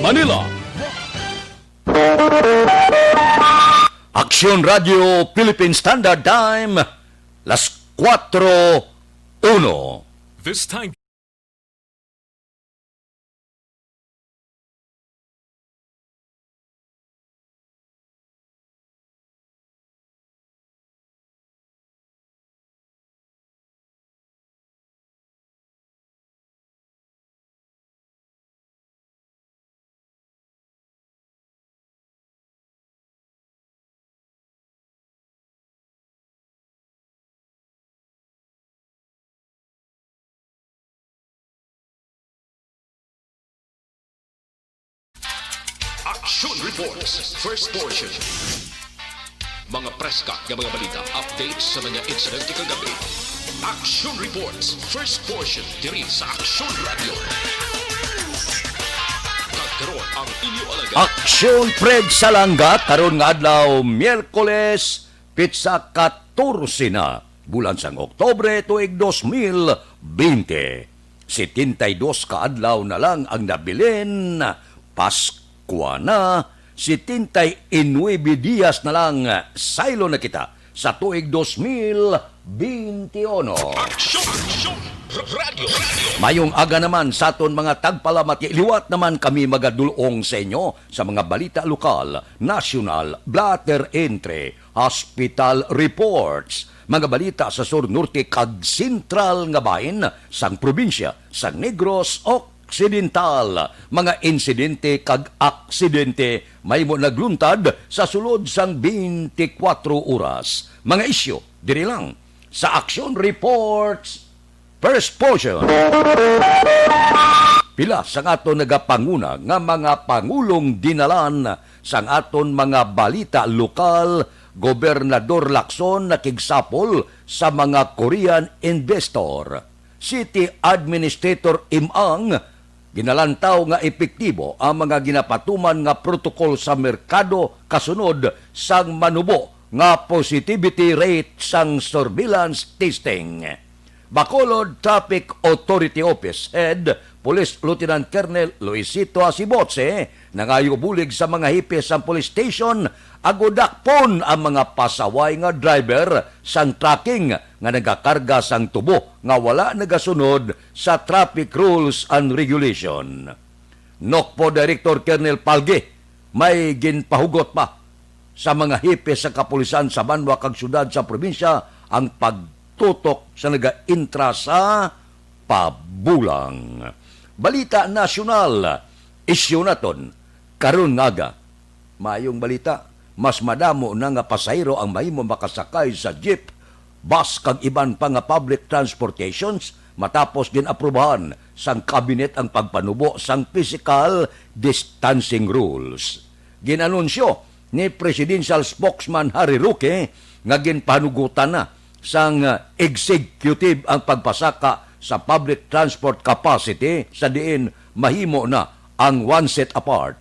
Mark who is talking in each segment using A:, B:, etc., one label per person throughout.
A: Manila. Aksyon Radio Philippine Standard Time, las 4:01.
B: This time.
C: Action Reports, first portion. Mga preska ng mga balita, updates sa mga insidente kagabi. Action Reports, first portion, diri sa Action Radio. Kagkaroon ang inyo alaga.
A: Aksyon Fred Salanga karon nga adlaw Miyerkules pitsa 14 na bulan sang Oktubre tuig 2020. 72 ka adlaw na lang ang nabilin, Pasko na, 79 días na lang saylo na kita sa tuig 2021.
C: Action Radio.
A: Mayong aga naman sa aton mga tagpalamati, liwat naman kami magadulong sa inyo sa mga balita lokal, national, blatter entry, hospital reports, mga balita sa Sur Norte kag Sentral nga bahin sang probinsya sang Negros Occidental, mga insidente kag aksidente may mo nagluntad sa sulod sang 24 oras. Mga isyu diri lang sa Action Reports first portion. Pila sang aton nagapanguna nga mga pangulong dinalan sang aton mga balita lokal, Gobernador Lacson nakigsapol sa mga Korean investor. City Administrator Imang ginalantaw nga epektibo ang mga ginapatuman nga protokol sa merkado kasunod sang manubo nga positivity rate sang surveillance testing. Bacolod Traffic Authority Office Head Police Lieutenant Colonel Luisito Asibotse nangayobulig sa mga hipes sa police station agodakpon ang mga pasaway nga driver sang trucking nga nagakarga sang tubo nga wala nagasunod sa traffic rules and regulation. Nokpo Director Colonel Palge may ginpahugot pa sa mga hipes sa kapulisan sa banwa kag syudad sa probinsya ang pagtutok sa naga-intra sa pabulang. Balita nasyonal, isyu naton karon nga mayong balita, mas madamo na nga pasahero ang mahimo makasakay sa jeep, bus kag iban pa nga public transportations matapos ginaprubahan sang kabinet ang pagpanubo sang physical distancing rules. Ginanunsyo ni Presidential Spokesman Harry Roque nga ginpanugutan na sang executive ang pagpasaka sa public transport capacity sa diin mahimo na ang one set apart.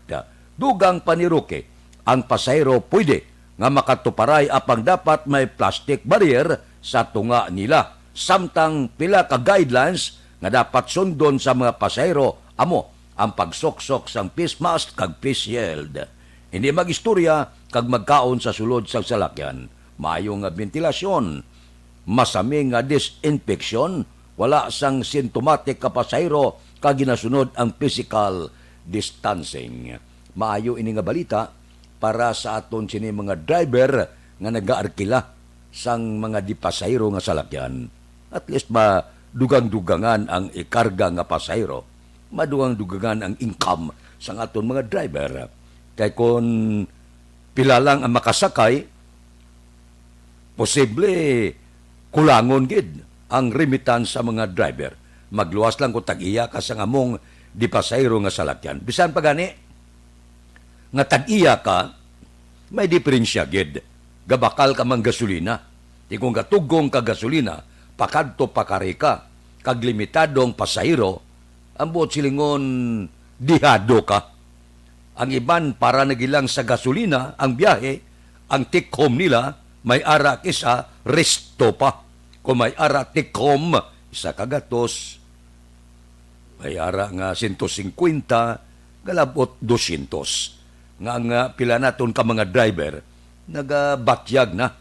A: Dugang pa ni Roque, ang pasahero pwede nga makatuparay apang dapat may plastic barrier sa tunga nila. Samtang pila ka guidelines nga dapat sundon sa mga pasahero amo ang pagsoksok sang face mask kag face shield. Hindi magistorya kag magkaon sa sulod sa salakyan. Maayo nga ventilasyon, masami nga disinfection, wala sang symptomatic ka pasahero kag ginasunod ang physical distancing. Maayo ini nga balita para sa aton sini mga driver nga nagaarkila sang mga di pasahero nga salakyan. At least madugang-dugangan ang ikarga nga pasahero, madugang-dugangan ang income sang aton mga driver. Kay kung pila lang ang makasakay, posible kulangon gid ang remittance sa mga driver. Magluwas lang kung tag-iya ka sa ngamong di pasahero nga salakyan. Bisan pa gani, nga tag-iya ka, may diferensya gid. Gabakal ka mang gasolina. Di kung gatugong ka gasolina, pakadto pakari ka, kag limitadong pasahero, ang buot silingon dihado ka. Ang iban para nagilang sa gasolina, ang biyahe, ang take-home nila, may ara kisa resto pa. Kung may ara take-home, isa kagatos, may ara nga 150, galabot 200. Nga pila naton ka mga driver, nagabatyag na,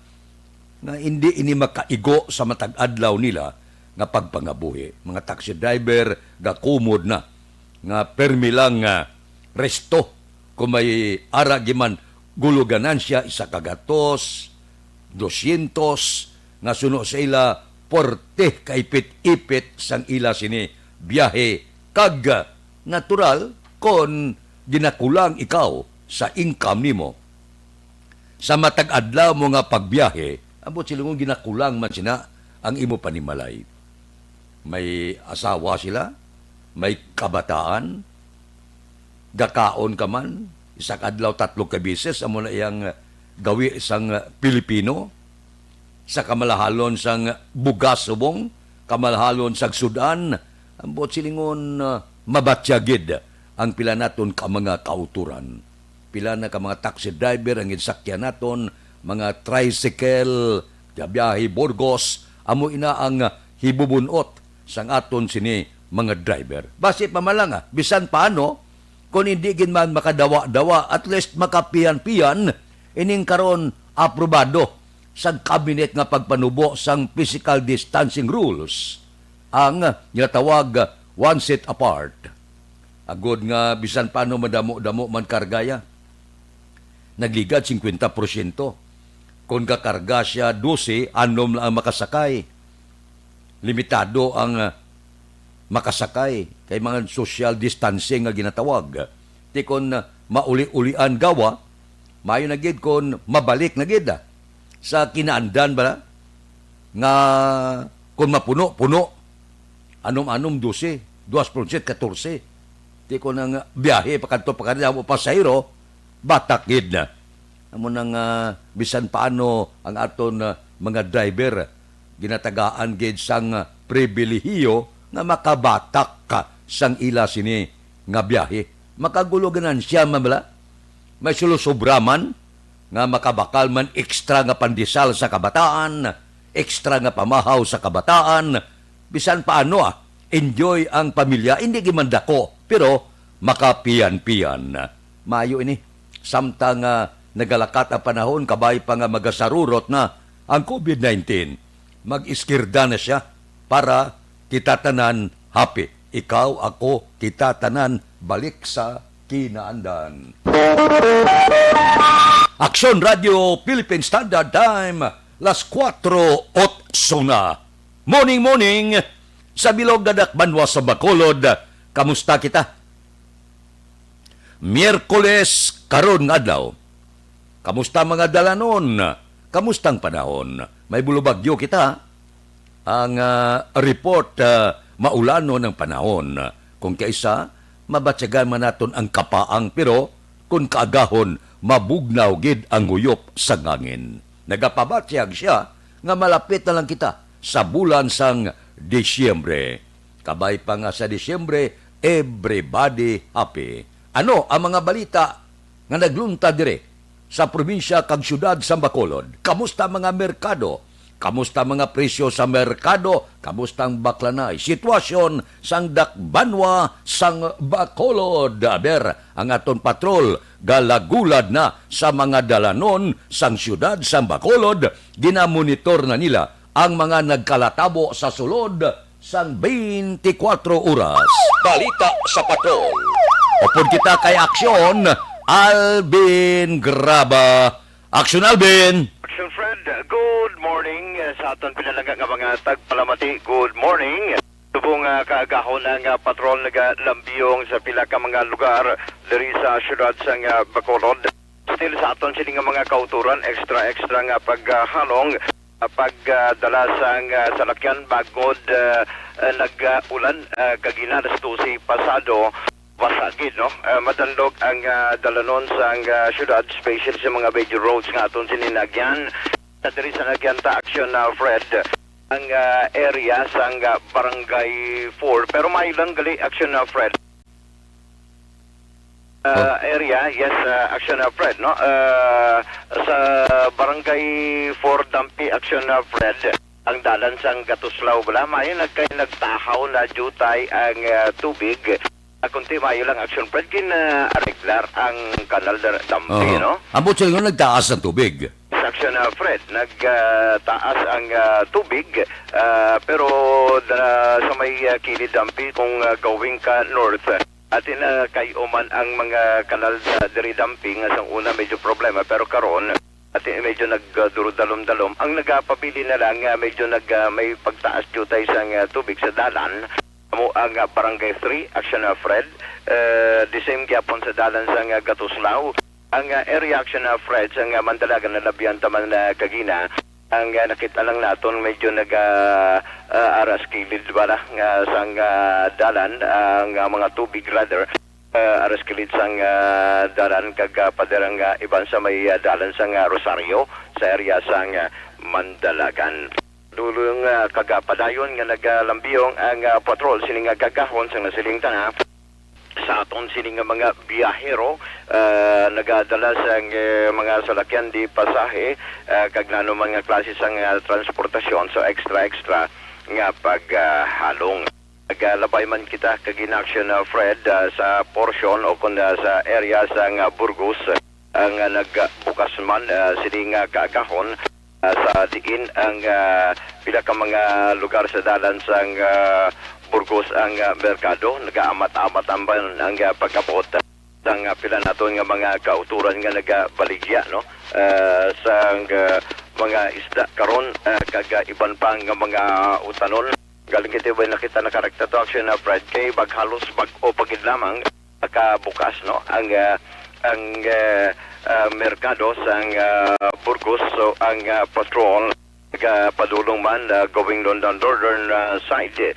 A: nga hindi ini makaigo sa matag adlaw nila nga pagpangabuhi. Mga taxi driver gakumod na nga permi lang nga resto kung may ara giman guluganan siya isa kagatos 200 nga suno sa ila porte kaipit-ipit sang ila sini biyahe kag natural kon ginakulang ikaw sa income nimo sa matag adlaw mo nga pagbiyahe ambot sila mong ginakulang man sina ang imo panimalay. May asawa sila, may kabataan, gakaon ka man, isang adlaw 3 ka bises, amo na iyang gawi isang Pilipino, sa kamalahalon sang bugas subong, kamalahalon sang Sudan, ambot silingon mabatyagid ang pila naton ka mga kauturan. Pila na ka mga taxi driver ang insakyan naton, mga tricycle, biyahe Burgos, amo ina ang hibubunot sang aton sini mga driver. Basi pa malang bisan paano, kung hindi gin man makadawa-dawa, at least makapiyan-piyan, ining karon aprobado sa cabinet nga pagpanubo sang physical distancing rules, ang nilatawag 1 seat apart. Agod nga bisan paano madamo-damo man kargaya, nagligad 50%. Kung kakarga siya 12, anom lang ang makasakay. Limitado ang makasakay kay mga social distancing nga ginatawag. Ti kon mauli-ulian gawa, mayo na gid kon mabalik na gid sa kinaandan ba nga kung mapuno-puno anom-anom 12, 2%, 14. Ti kon ang biyahe pakanto pakadto pasahero batak gid na. Amo nang bisan paano ang aton mga driver ginatagaan gid sang pribilehiyo nga makabatak ka sang ila sini nga biyahe. Makaguluganan siya mamala. May sulusobraman nga makabakal man ekstra nga pandisal sa kabataan, ekstra nga pamahaw sa kabataan. Bisan paano enjoy ang pamilya, hindi gimandako, pero makapiyan-piyan. Mayo ini, samtang nagalakat ang panahon, kabay pa nga magasarurot na ang COVID-19. Mag-iskirda na siya para kita tanan happy. Ikaw, ako, kita tanan balik sa kinaandan. Aksyon Radio Philippine Standard Time, las 4:08 na. Morning sa Bilog Dadak Banwa sa Bacolod. Kamusta kita? Miyerkules karon nga adlaw. Kamusta mga dalanon? Kamustang panahon? May bulubagyo kita. Ang report maulano ng panahon. Kung kaisa, mabatsagan man naton ang kapaang pero kung kaagahon, mabugnaw gid ang guyop sa ngangin. Nagapabatsyag siya nga malapit na lang kita sa bulan sang Disyembre. Kabay pa nga sa Disyembre, everybody happy. Ano ang mga balita nga naglunta dire sa probinsya kag syudad sa Bacolod? Kamusta mga merkado? Kamusta mga presyo sa merkado? Kamusta ang baklanay? Sitwasyon sang Dakbanwa sang Bacolod. Aber, ang aton patrol galagulad na sa mga dalanon sang syudad sa Bacolod. Ginamonitor na nila ang mga nagkalatabo sa sulod sang 24 oras. Balita sa patrol. Upod kita kay aksyon, Alvin Graba. Aksyon, Alvin!
B: Action Fred, good morning sa aton pinalangga nga mga tagpalamati. Good morning. Subong kaagahon ang patrol nagalambiyong sa pila ka mga lugar diri sa syudad sang Bacolod. Still sa aton sila nga mga kauturan, extra nga paghalong, pagdala sang salakyan bagod nag-ulan kagina alas 12 pasado. Pasagid, no? Madandog ang dalanon sa syudad, special sa mga major roads nga aton sininagyan. Sa diri sa nagyan ta action na Fred, ang area sa barangay 4. Pero may lang gali action na Fred. Area, yes, action na Fred, no? Sa barangay 4 Dampi action na Fred. Ang dalan sang Gatuslaw bala, may nagtahaw na jutay ang tubig. kunti mayo lang action Fred arreglar ang kanal dampi,
A: Oo.
B: no?
A: Ambot sila nga nagtaas ng tubig.
B: Action Fred, nagtaas ang tubig pero sa may kilid dampi kung going ka north atin kay Oman ang mga kanal diri dampi nga sang una medyo problema pero karon atin medyo nagdurudalom-dalom ang nagapabili na lang medyo may pagtaas jutay sang tubig sa dalan mo ang Barangay 3 Action Fred the same gyapon sa dalan sang Gatuslao ang area action Fred sa Mandalagan na labihan taman na kagina ang nakita lang naton medyo aras kilid bala nga sang dalan ang mga tubig rather aras kilid sang dalan kag paderang iban sa may dalan sang Rosario sa area sang Mandalagan dulong kagapadayon nga nagalambiyong ang patrol sining gagahon sa nasiling tana sa aton sining mga biyahero nagadala sa mga salakyan di pasahe kag nano mga klase sang transportasyon so extra nga paghalong naglabay man kita kag in action Fred sa portion o kun sa area sang Burgos ang nagbukas man sining kagahon sa diin ang pila ka mga lugar sa dalan sang Burgos ang merkado nagaamat-amat ang pagkabot sang pila naton nga mga kauturan nga nagabaligya no sa mga isda karon kag iban pa nga mga utanon galing kiti ba nakita na karakter to action na Fred kay baghalos bag-o pagid lamang nakabukas no ang merkado sang Burgos so ang patrol padulong man going down northern side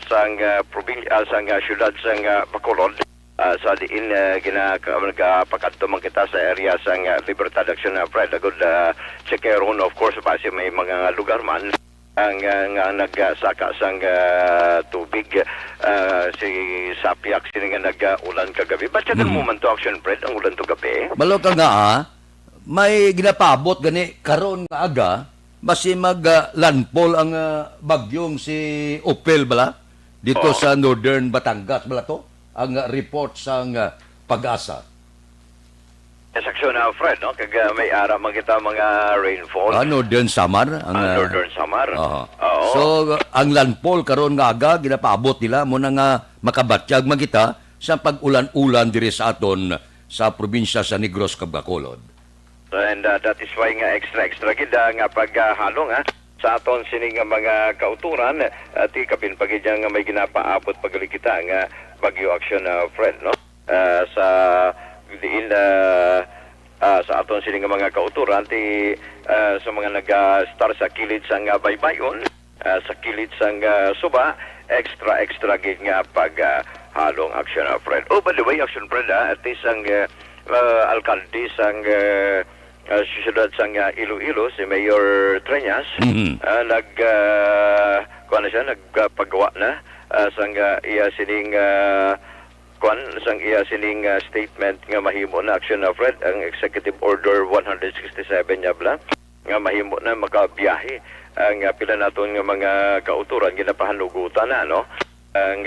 B: sang probinsya sang syudad sang Bacolod sa diin ginapakadto man kita sa area sang Libertad Action Fred good chekeron of course base may mga lugar man ang nga nagsaka sang tubig si Sapiak sini nga nag-ulan kagabi but mo man to action Fred ang ulan to gabi
A: Balo ka nga may ginapabot gani karon nga aga basi mag-landfall ang bagyong si Opel bala dito sa Northern Batangas bala to ang report sang Pag-asa.
B: Section Fred no kag may ara man kita mga rainfall
A: Northern Samar ang
B: Northern Samar. Oo.
A: So ang landfall karon nga aga ginapaabot nila mo na nga makabatyag magita sa pag-ulan-ulan diri sa aton sa probinsya sa Negros kag Bacolod.
B: And that is why nga extra gid nga paghalong sa aton sining nga mga kauturan at ikapin pagid nga may ginapaabot pagali kita nga Bagyo Action Fred no sa diin sa aton sining nga mga kauturan ti sa mga nag-star sa kilid sang baybayon sa kilid sang Suba extra gid nga paghalong Action Fred. Oh by the way Action Fred at least ang alkalde sang siyudad sang Iloilo si Mayor Treñas nagpagawa na sang iya sining statement nga mahimo na Action Fred ang Executive Order 167 niya bla nga mahimo na makabiyahe ang pila naton nga mga kauturan ginapahanugutan na no ang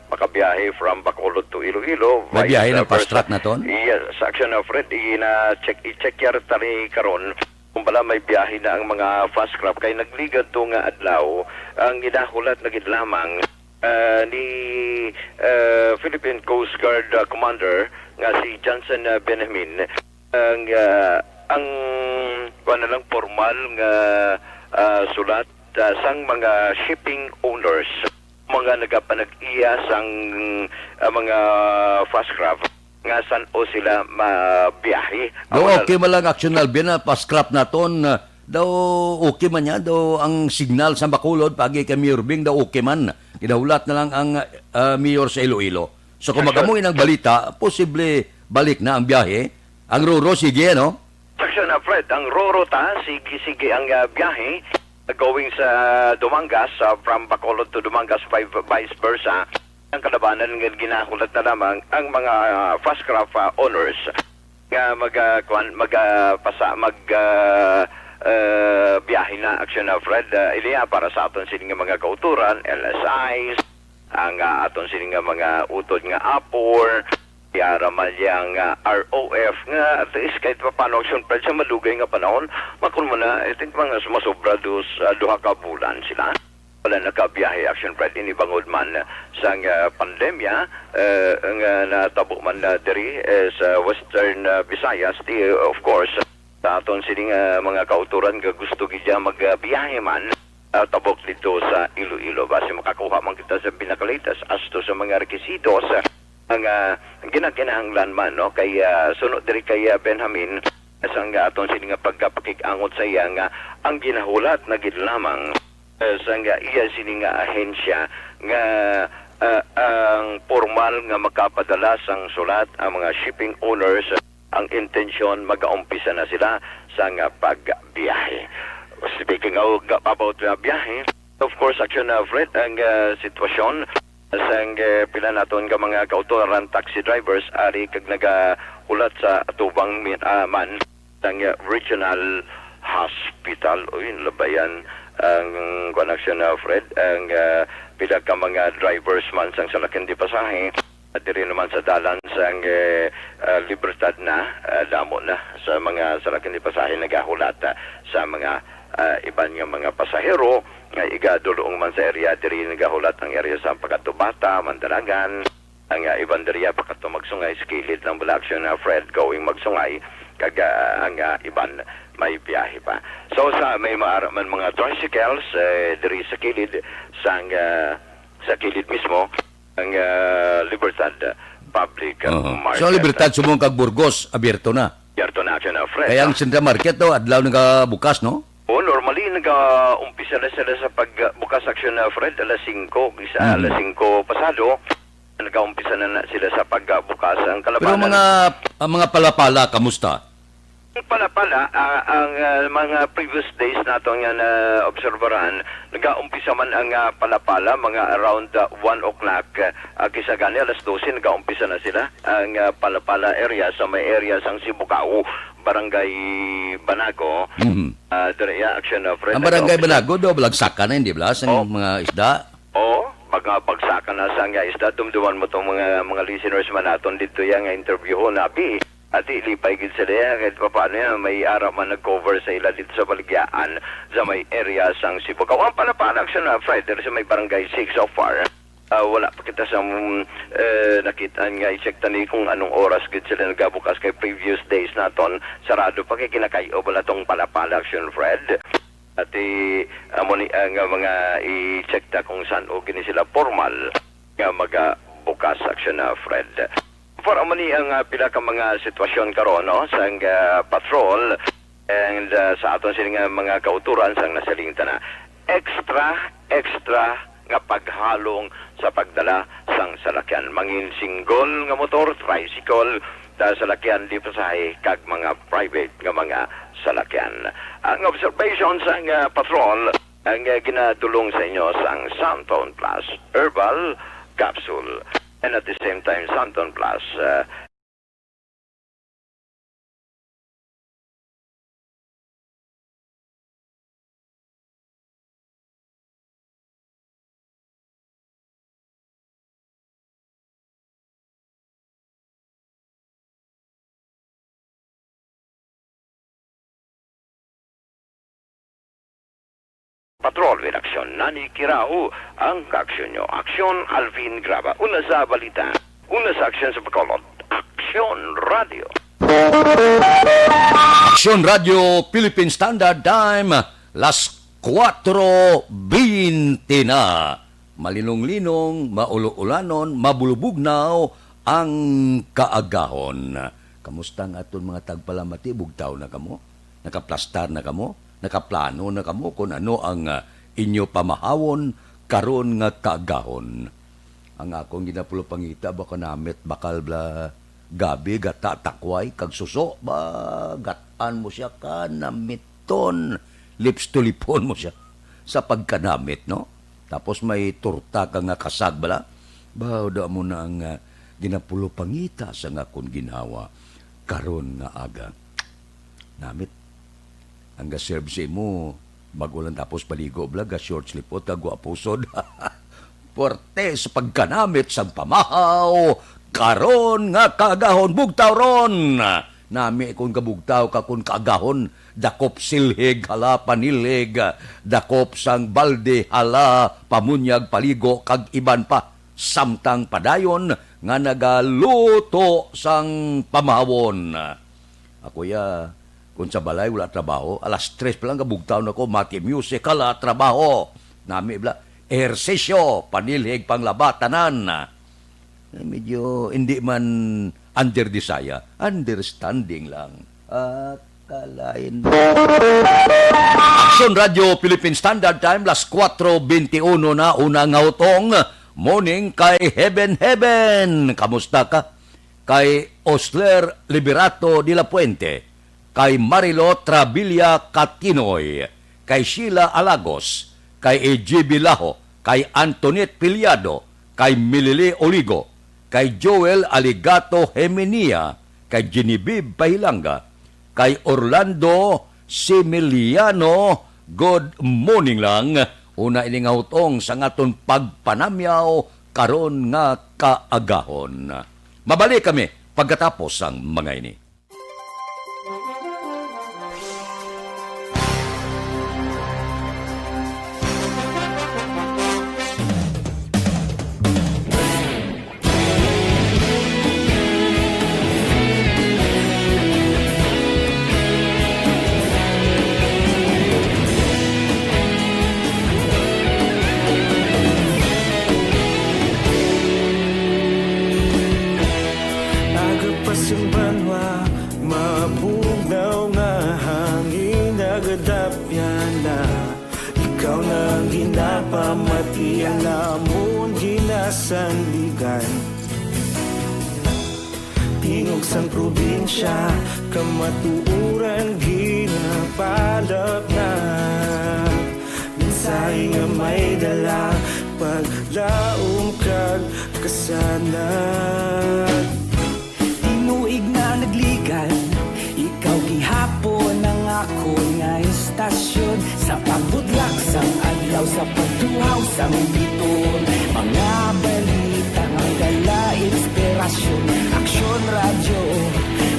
B: makabiyahe from Bacolod to Iloilo.
A: May biyahe ng fast track na ton?
B: Yes, sa Action Fred, i-check yar tali karon kung pala may biyahe na ang mga fast craft kay nagligad to nga adlaw ang gidahulat na gid lamang ni Philippine Coast Guard Commander nga si Johnson Benjamin ang kuan lang formal nga sulat sang mga shipping owners mga nagapanag-iya sang mga fast craft nga san o sila mabiyahe.
A: Okay man lang Action Albion na pa-scrap naton daw okay man niya daw ang signal sa Bacolod pagi kay Mayor Bing daw okay man ginahulat na lang ang mayor sa Iloilo. So kung magamuin ang balita posible balik na ang biyahe ang Roro sige no?
B: Section Fred ang Roro ta sige ang biyahe going sa Dumangas from Bacolod to Dumangas vice versa ang kalabanan ng ginahulat na lamang ang mga fast craft owners nga biyahe na Action Fred iliya para sa aton sining mga kauturan LSIs ang aton sini nga mga utod nga apor, yara man yang ROF nga at least kahit pa paano action plan sa malugay nga panahon, makon mo na, I think mga sumasobra dos duha ka bulan sila. Wala nakabiyahe action plan inibangod man sa pandemya nga natabo man diri sa Western Visayas, of course sa aton sining mga kauturan nga gusto gidya magbiyahe man tabok dito sa Iloilo base makakuha man kita sa pinakalitas asto sa mga requisitos ang ginakinahanglan man no kay sunod diri kay Benjamin sang aton sining pagpakig-angot sa iya nga ang ginahulat na gid lamang sang iya sining ahensya nga ang formal nga makapadala sang sulat ang mga shipping owners ang intensyon mag-aumpisa na sila sa pagbiyahe. Speaking about biyahe, of course, action na Fred, ang sitwasyon sa pila naton ka mga kauturan taxi drivers ari kag nagahulat sa atubang man ng regional hospital. Uy, labayan ang connection na Fred, ang pila ka mga drivers man sang salakin di pasahe at diri naman sa dalan sang Libertad na damo na sa mga salakin di pasahe nagahulat sa mga iban nga mga pasahero nga igadulong man sa area diri nagahulat ang area sa Pagkatubata, Mandaragan ang iban diri pagkato magsungay skilid ng balaksyon na Fred going magsungay kag ang iban may biyahe pa. So sa may maaraman mga tricycles diri sa kilid sa kilid mismo ang Libertad Public Market.
A: So Libertad sumong kag Burgos abierto na.
B: Abierto na siya na Fred.
A: Kaya ang Central Market do adlaw nga bukas no?
B: O normally nag-umpisa na sila sa pagbukas aksyon na Fred alas 5 bisa alas 5 pasado nag-umpisa na sila sa pagbukas ang kalabanan.
A: Pero mga palapala kamusta?
B: Pala ang mga previous days nato nga na obserbaran nag-umpisa man ang palapala mga around 1 o'clock kisa gani alas 12 nag-umpisa na sila ang palapala area sa may area sang Sibukao Barangay Banago direya action of
A: Ang Barangay Banago do balagsakan na hindi ba sa mga isda?
B: Bagsakan na sa nga isda dumduman mo tong mga listeners man naton dito yang interview ho nabi at ilipay gid sila kahit pa paano yan, may araw man nag-cover sa ila dito sa Baligyan sa may area sang Sibugao. Ang panapanak siya na Friday sa may barangay 6 so far. Wala pa kita sa nakita nga i-check tani kung anong oras gid sila nagabukas kay previous days naton sarado pa kay kinakayo bala tong palapala action Fred. At amoni nga mga i-check ta kung saan o gini sila formal nga magabukas action na Fred. For amani ang pila ka mga sitwasyon karon no sa patrol and sa aton sila mga kauturan sang nasaling na extra nga paghalong sa pagdala sang salakyan mangin single nga motor tricycle sa salakyan di pasahe kag mga private nga mga salakyan. Ang observation sang patrol ang ginadulong sa inyo sang Santon Plus Herbal Capsule. And at the same time, Santon Plus Patrol with aksyon. Nani Kirao ang kaksyon nyo. Aksyon Alvin Graba. Una sa balita. Una sa aksyon sa Bacolod. Aksyon Radio.
A: Aksyon Radio Philippine Standard Time las 4:20 na. Malinong-linong, maulo-ulanon, mabulubugnaw ang kaagahon. Kamusta ang aton mga tagpalamati? Bugtaw na kamo? Nakaplastar na kamo? Nakaplano na kamo kung ano ang inyo pamahawon karon nga kaagahon. Ang akong ginapulo pangita baka namit bakal bla gabi gata takway kag suso ba gatan mo siya ka namiton lips to lipon mo siya sa pagkanamit no. Tapos may turta ka nga kasag bala ba da mo na ang ginapulo pangita sa nga akong ginawa karon nga aga. Namit ang ga-serve sa mo bago lang tapos paligo bla ga short slip o tagwa pusod puwerte sa pagkanamit sang pamahaw, karon nga kaagahon bugtaw ron. Nami kung kabugtaw ka kung kaagahon, dakop silhig hala panilig, dakop sang balde hala pamunyag paligo kag iban pa. Samtang padayon nga nagaluto sang pamahawon. Ako ya, kung sa balay wala trabaho, alas 3 pa lang kabugtaw na ko, mati music hala trabaho. Nami bla, ehersisyo, panilhig panglabatanan. Medyo hindi man under desire, understanding lang. Kalain. Action Radio Philippine Standard Time, las 4:21 na, unang ngautong. Morning kay Heaven Heaven. Kamusta ka? Kay Osler Liberato de la Puente. Kay Marilo Trabilla Catinoy. Kay Sheila Alagos. Kay EGB Laho. Kay Antoinette Piliado. Kay Milili Oligo. Kay Joel Aligato Hemenia, kay Genevieve Pahilanga, kay Orlando Similiano, good morning lang. Una ining utong sa ngaton pagpanamyaw karon nga kaagahon. Mabalik kami pagkatapos ang mga ini.
D: Sandigan tingog sang probinsya kamatuuran ginapalap na mensahe nga may dala paglaom kag kasanag tinuig na nagligan ikaw gihapon ang ako nga istasyon sa pagbudlak sang adlaw sa pagtuhaw sang biton mga balita nga dala inspirasyon aksyon radyo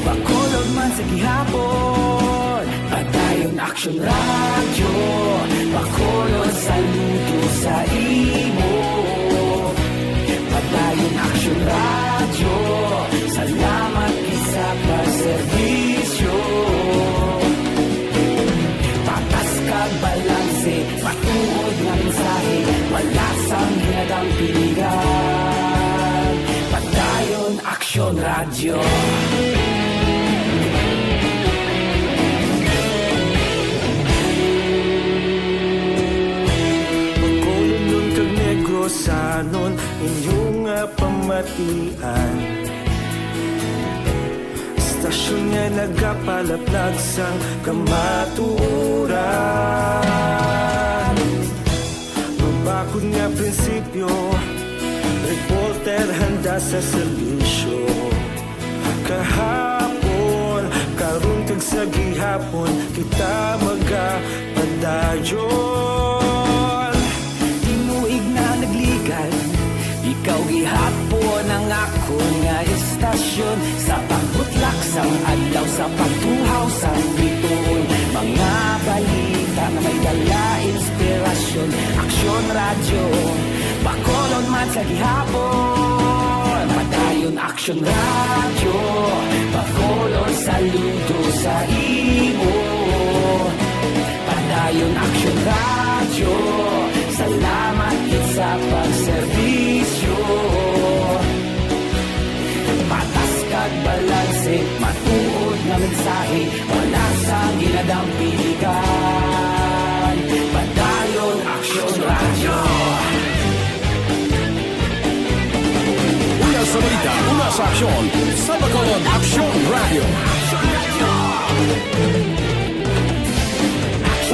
D: bakolod man sa gihapon padayon aksyon radyo bakolod saludo sa imo padayon aksyon radyo salamat isa pa serbisyo patas kag balanse matuod nga mensahe wala sang hinadang piligan padayon aksyon radyo pagkulong kag negosanon inyong pamatian istasyon nga nagapalaplag sang kamatuuran mabakod nga prinsipyo reporter handa sa serbisyo kahapon karon kag sa gihapon kita magapadayon tinuig na nagligan ikaw gihapon ang ako nga istasyon sa pagbutlak sang adlaw sa pagtuhaw sang biton mga balita na may dala inspirasyon aksyon radyo bakolon man sa gihapon padayon aksyon radyo bakolon saludo sa imo padayon aksyon radyo salamat sa pagserbisyo patas kag balanse matuod na mensahe wala sa ginadang piligan padayon aksyon radyo
C: Una sa balita, una sa aksyon, sa Bacolod Aksyon Radio.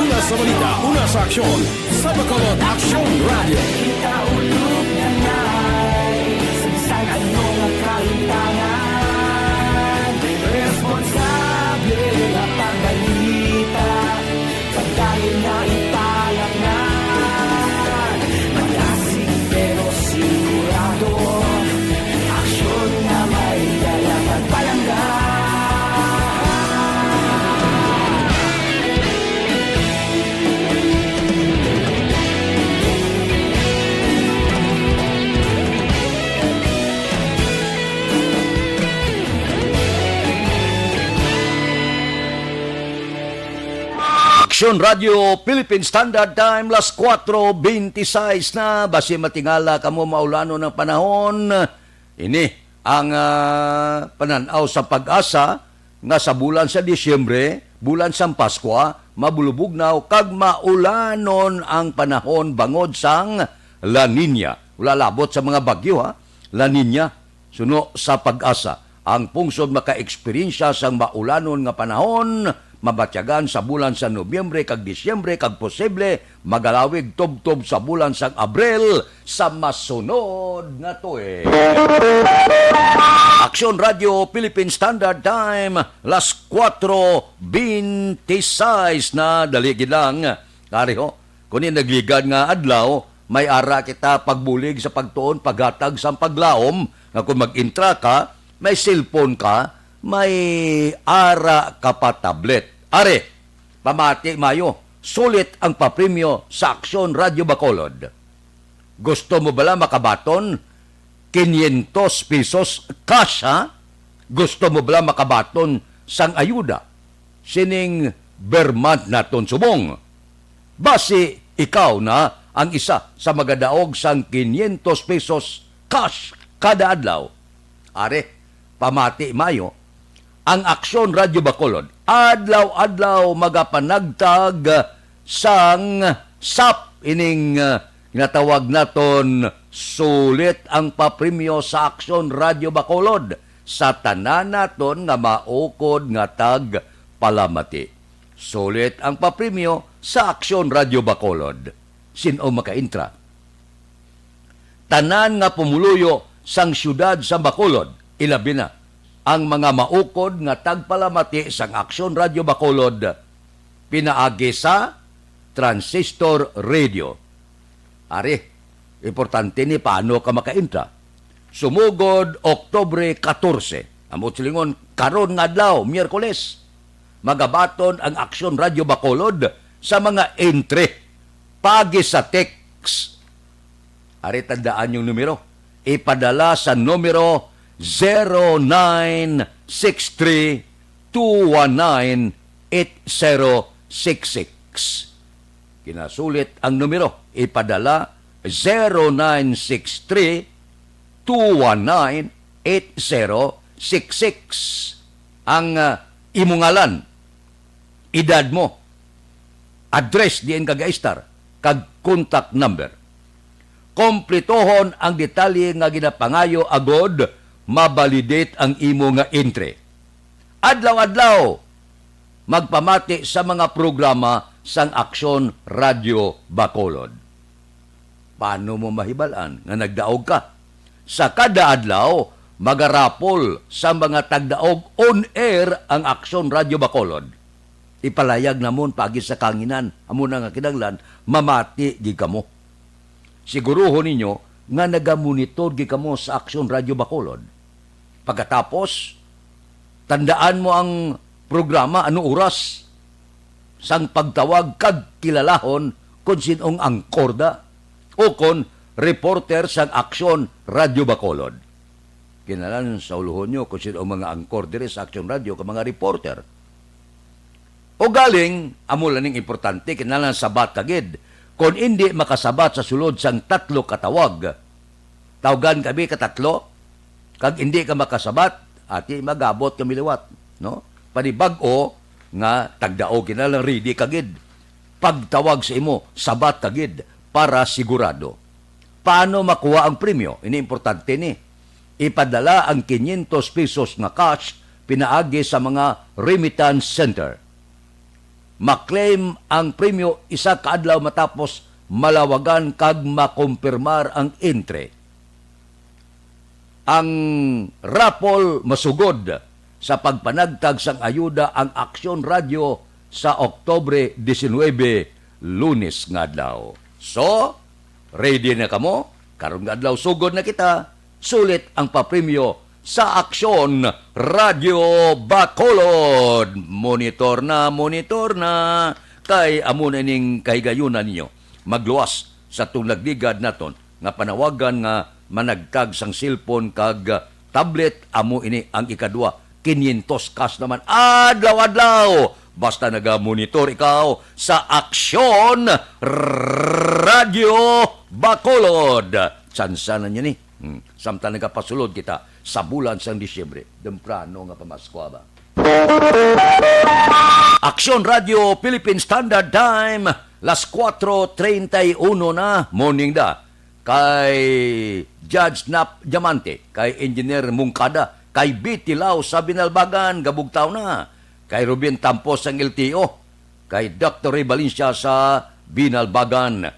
C: Una sa balita, una sa aksyon, sa Bacolod Aksyon Radio.
D: kita ulog na na'y sagsang ano nga kahintangan responsable na pagbalita pagdayon na ipalangan malasig pero
A: Action Radio Philippine Standard Time las 4:26 na basi matingala kamo maulano ng panahon. Ini ang pananaw sa pag-asa nga sa bulan sa Disyembre, bulan sa Pasko, mabulubugnaw kag maulanon ang panahon bangod sang La Nina. Wala labot sa mga bagyo La Nina. Suno sa pag-asa ang pungsod maka-eksperyensya sang maulanon nga panahon mabatyagan sa bulan sa Nobyembre kag Disyembre kag posible magalawig tubtob sa bulan sa Abril sa masunod nga tuig. Action Radio Philippine Standard Time las 4:26 na daligid lang. Kariho, kunin nagligad nga adlaw, may ara kita pagbulig sa pagtuon paghatag sa paglaom nga kung mag-intra ka, may cellphone ka, may ara ka pa tablet. Are, pamati mayo, sulit ang papremyo sa Aksyon Radio Bacolod. Gusto mo bala makabaton? 500 pesos cash, ha? Gusto mo bala makabaton sang ayuda? Sining bermant naton subong. Basi, ikaw na ang isa sa magadaog sang 500 pesos cash kada adlaw. Are, pamati mayo, ang Aksyon Radio Bacolod, adlaw-adlaw magapanagtag sang SAP ining ginatawag naton sulit ang papremyo sa Aksyon Radio Bacolod sa tanan naton nga maukod nga tag palamati. Sulit ang papremyo sa Aksyon Radio Bacolod. Sino makaintra? Tanan nga pumuluyo sang syudad sa Bacolod, ilabi na ang mga maukod nga tagpalamati sang Aksyon Radio Bacolod pinaagi sa transistor radio. Ari, importante ni paano ka makaintra. Sumugod Oktubre 14, amot silingon karon nga adlaw, Miyerkules, magabaton ang Aksyon Radio Bacolod sa mga entry pagi sa text. Ari, tandaan yung numero. Ipadala sa numero 0963-219-8066. Kinasulit ang numero. Ipadala 0963-219-8066. Ang imungalan, edad mo, address diyan kagaistar, kag contact number. Kompletohon ang detalye nga ginapangayo agod mabalidate ang imo nga entry. Adlaw-adlaw magpamati sa mga programa sang Aksyon Radio Bacolod. Paano mo mahibalan nga nagdaog ka? Sa kada adlaw magarapol sa mga tagdaog on air ang Aksyon Radio Bacolod. Ipalayag namon pagi sa kanginan amo na nga kinahanglan mamati gi kamo. Siguruhon ninyo nga nagamonitor gi kamo sa Aksyon Radio Bacolod. Pagkatapos, tandaan mo ang programa, ano oras, sang pagtawag kag kilalahon kung sinong angkorda o kung reporter sang Aksyon Radio Bacolod. Kinalan sa uluhon nyo kung sinong mga angkor dire sa Aksyon Radio kag mga reporter. O galing, amo laning importante, kinalan sabat kagid. Kung hindi makasabat sa sulod sang 3 katawag, tawagan kami katatlo, kag hindi ka makasabat, ati magabot kami liwat. No? Panibag-o nga tagdao kinalang ready kagid. Pagtawag sa imo, sabat kagid para sigurado. Paano makuha ang premyo? Ini importante ni. Ipadala ang 500 pesos nga cash pinaagi sa mga remittance center. Maklaim ang premyo isa kaadlaw matapos malawagan kag makumpirmar ang entry. Ang rapol masugod sa pagpanagtag sang ayuda ang Aksyon Radio sa Oktubre 19, Lunes nga adlaw. So, ready na kamo? Karong nga adlaw sugod na kita. Sulit ang papremyo sa Aksyon Radio Bacolod. Monitor na kay amo na ning kahigayunan ninyo. Magluwas sa itong nagligad naton nga panawagan nga managtag sang cellphone kag tablet, amo ini ang ikadua 500 cash naman adlaw-adlaw basta naga-monitor ikaw sa Aksyon Radio Bacolod. Sansa na niya ni. Samtang nagapasulod kita sa bulan sang Disyembre. Demprano nga pamaskwa ba? Aksyon Radio Philippine Standard Time, las 4:31 na, morning da. Kay Judge Nap Diamante, kay Engineer Mungkada, kay Bitilaw sa Binalbagan, gabugtaw na. Kay Ruben Tampos ang LTO, kay Dr. Ray Valencia sa Binalbagan.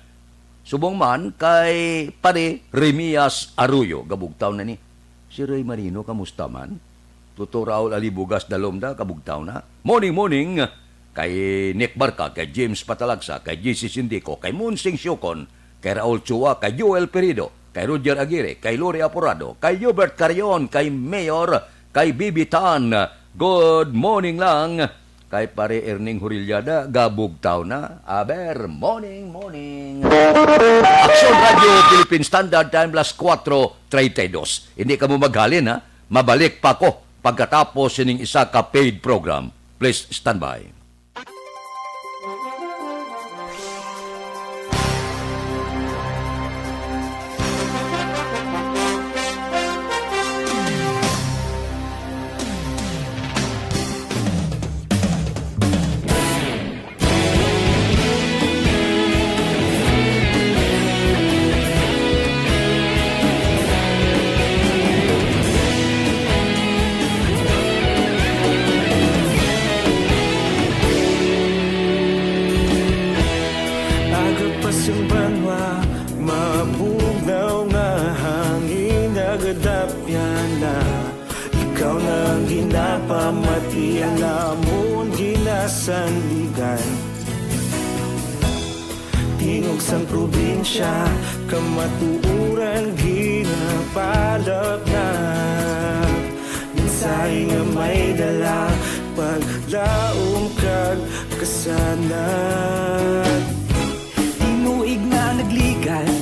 A: Subong man kay Pare Remias Arroyo, gabugtaw na ni. Si Ray Marino, kamusta man? Tuturaw alibugas dalomda, kabugtaw na. Morning, kay Nick Barca, kay James Patalagsa, kay JC Sindico, kay Munsing Siokon, kay Raul Chua, kay Joel Perido, kay Roger Aguirre, kay Lori Apurado, kay Hubert Carion, kay Mayor, kay Bibi Tan. Good morning lang. Kay Pare Erning Hurilyada, gabugtaw na. Aber, morning. Aksyon Radio Philippine Standard Time, las 4:32. Hindi ka mo maghalin, ha? Mabalik pa ko pagkatapos sining isa ka paid program. Please stand by.
E: Sandigan tingog sang probinsya kamatuuran ginapalap na minsay nga may dala paglaom kag kasanat tinuig nga nagligan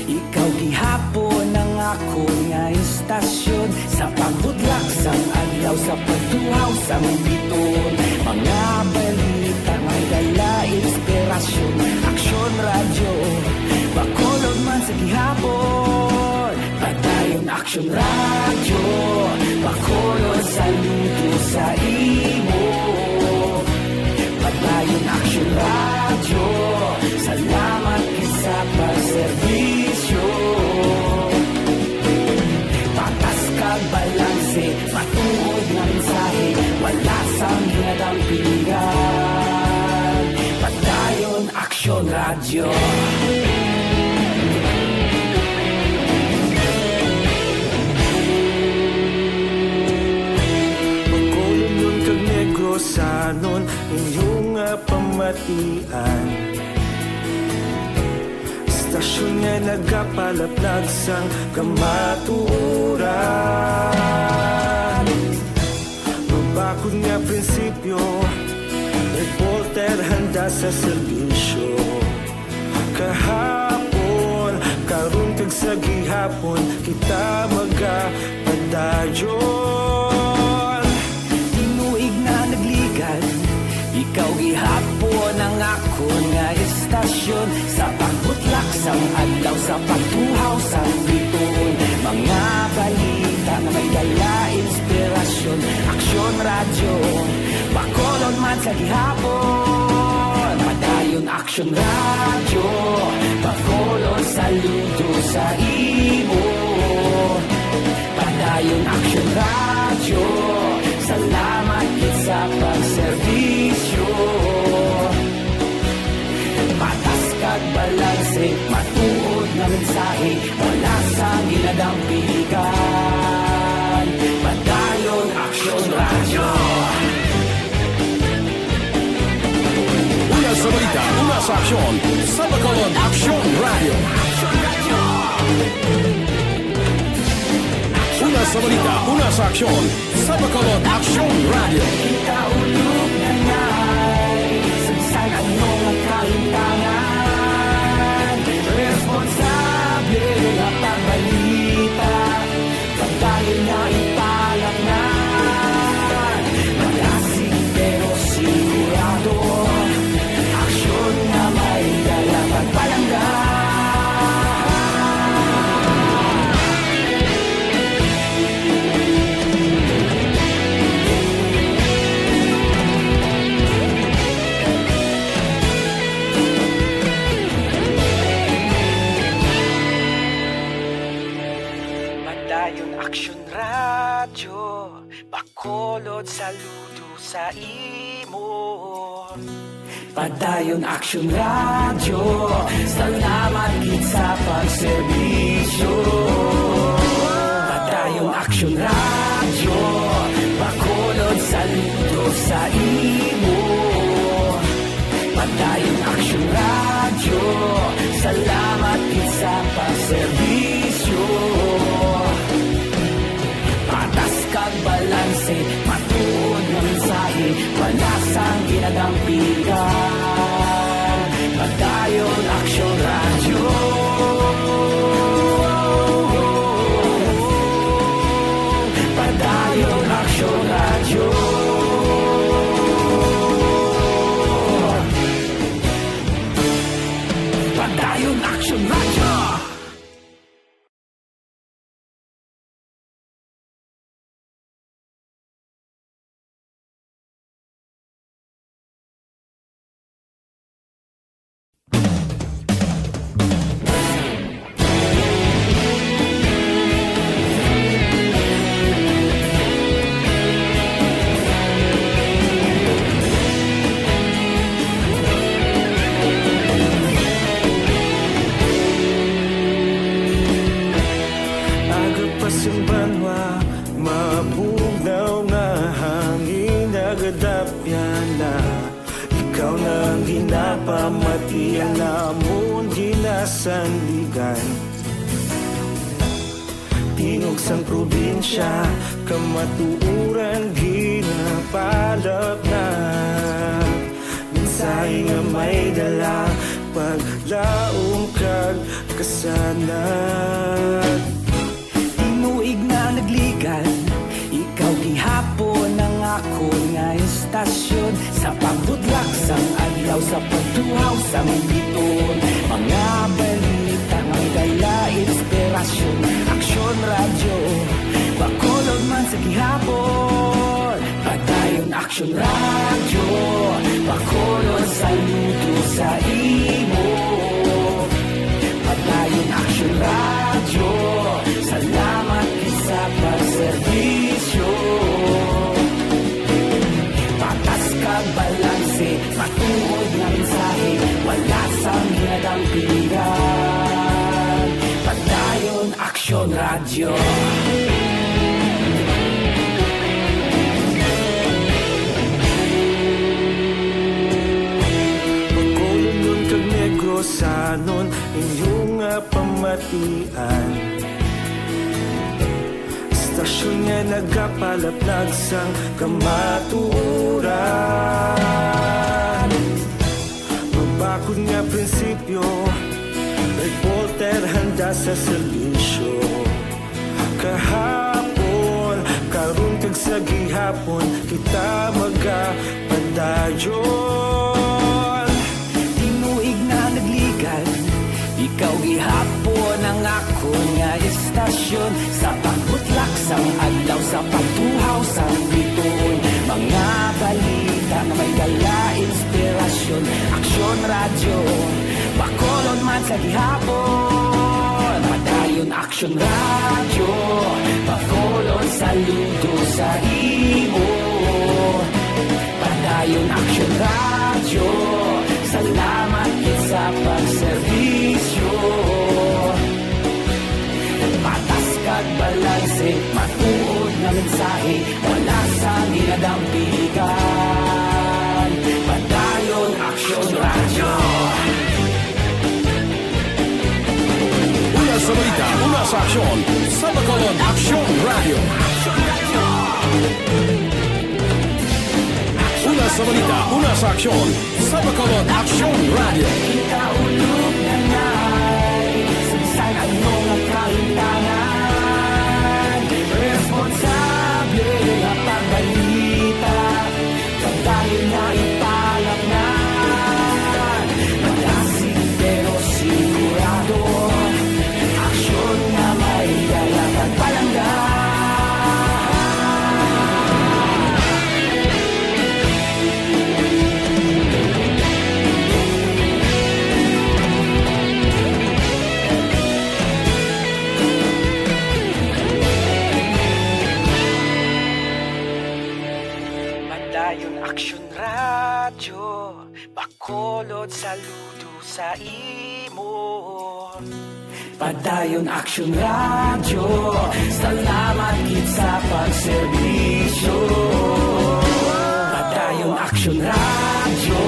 E: ikaw gihapon ang ako nga istasyon sa pagbudlak sang adlaw sa pagtuhaw sang biton mga balita may dala inspirasyon Aksyon Radio Bacolod man sa gihapon padayon Aksyon Radio Bacolod saludo sa imo padayon Aksyon Radio salamat sa pagserbisyo patas kag balanse matuod na mensahe wala sang hinadampingan padayon Aksyon Radio Bacolod nun kag Negros sanon inyong pamatian Stasyon nga nagapalaplag sang kamaturan Mabakod nga prinsipyo Reporter handa sa serbisyo Kahapon, karun kag sa gihapon Kita magapadayon Tinuig na nagligan Ikaw gihapon ang ako nga istasyon Sa pagbutlak sang adlaw Sa pagtuhaw sang biton Mga balita na may dala inspirasyon Aksyon Radio Bacolod man sa gihapon Padayon Aksyon Radio Bacolod saludo sa imo Padayon Aksyon Radio Salamat kit sa pagserbisyo Patas kag balanse Matuod na mensahe Wala sang ginadampilikan Padayon Aksyon Radio
C: Una sa balita, una sa aksyon sa Bacolod Aksyon Radio. Una sa balita, una sa aksyon sa Bacolod Aksyon Radio.
E: Kita ulog na ngay Sagsay ang mga kalintangan Responsable at pagbalita Pagdayon na ipalaknan Malasing pero sigura Padayon Aksyon Radyo, Bacolod saludo sa imo. Padayon Aksyon Radyo, salamat gid sa pagserbisyo. Padayon Aksyon Radyo, Bacolod saludo sa imo. Padayon Aksyon Radyo, salamat gid sa pagserbisyo. Patas kag balanse, matuod nga mensahe, wala sang ginadampigan. Padayon Aksyon Radyo. Padayon Aksyon Radyo. Padayon Aksyon Radyo.
F: Agapasumbanwa, mabugnaw nga hangin nagadapyan na. Ikaw nang ginapamatian namon ginasandigan. Tinog sang probinsya, kamatuuran ginapalap na. Minsay nga may dala, paglaong kag kasanat.
E: Tinuig na nagligan, ikaw gihapon ang ako nga istasyon. Sa pagbutlak sang adlaw, sa pagtuhaw sang biton. Mga balita nga dala inspirasyon. Aksyon Radyo, Bacolod man sa gihapon. Padayon Aksyon Radyo, Bacolod saludo sa imo. Padayon Aksyon Radyo, salamat sa pagserbisyo. Patas kag balanse, matuod nga mensahe, wala sang ginadampigan. Padayon Aksyon Radyo.
F: Bacolod nun kag Negrosanon, inyong nga pamatian. Istasyon nga nagapalaplag sang kamaturan. Mabakod nga prinsipyo, reporter handa sa serbisyo. Kahapon, karon kag sa gihapon, kita magapadayon.
E: Tinuig na nagligan, ikaw gihapon ang ako nga istasyon. Sa pagbutlak sang adlaw, sa pagtuhaw sang biton. Mga balita na may dala inspirasyon. Aksyon Radyo, Bacolod man sa gihapon. Padayon Aksyon Radyo, Bacolod saludo sa imo. Padayon Aksyon Radyo, salamat sa pagserbisyo. Patas kag balanse, matuod nga mensahe, wala sang ginadampigan. Padayon Aksyon Radyo.
C: Una sa balita, una sa aksyon, sa Bacolod Aksyon Radio. Una sa balita, una sa aksyon, sa Bacolod Aksyon Radio.
E: Ikaulog na ngay, sinsan ang mga kahintangan. Responsable na pagbalita, pagdahil na ipalak na. Malasing pero sigurado, aksyon na may dalagang palangga. Bacolod, saludo sa imo. Padayon Action Radio, salamat gid sa pagserbisyo. Padayon Action Radio,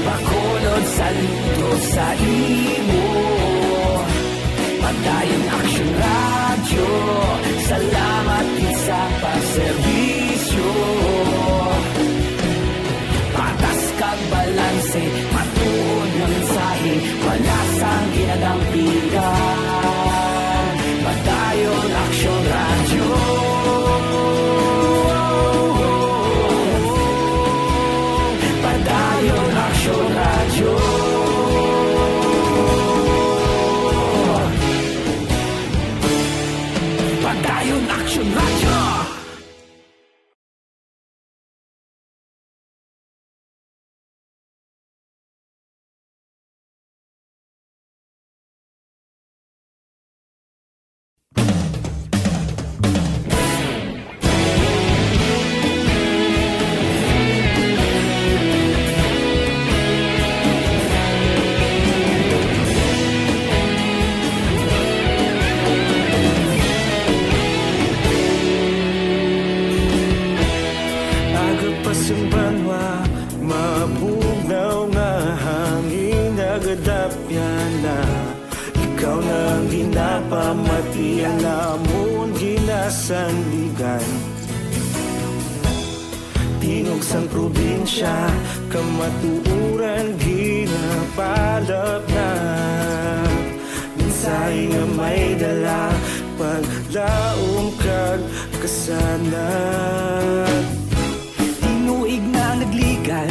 E: Bacolod, saludo sa imo. Padayon Action Radio, salamat gid sa pagserbisyo. Patas kag balanse, matuod nga mensahe, wala sang ginadampigan. Padayon Action Radio. Padayon Action Radio. Padayon Action Radio.
F: Agapasumbanwa, mabugnaw nga hangin nagadapyan na. Ikaw nang ginapamatian namon ginasandigan. Tingog sang probinsya, kamatuuran ginapalap na. Minsay nga may dala, paglaong kag kasanat.
E: Tinuig na nagligan,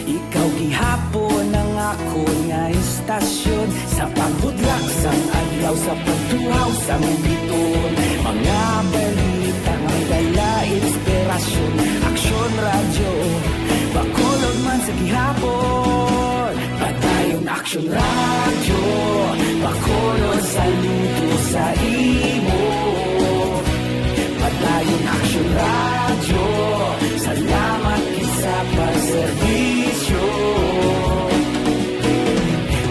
E: ikaw gihapon ang ako nga istasyon. Sa pagbudlak sang adlaw, sa pagtuhaw sa biton, mga balita nga dala inspirasyon. Action Radio, Bacolod man sa gihapon. Padayon Action Radio, Bacolod, saludo sa imo. Padayon Action Radio, salamat sa pagserbisyo.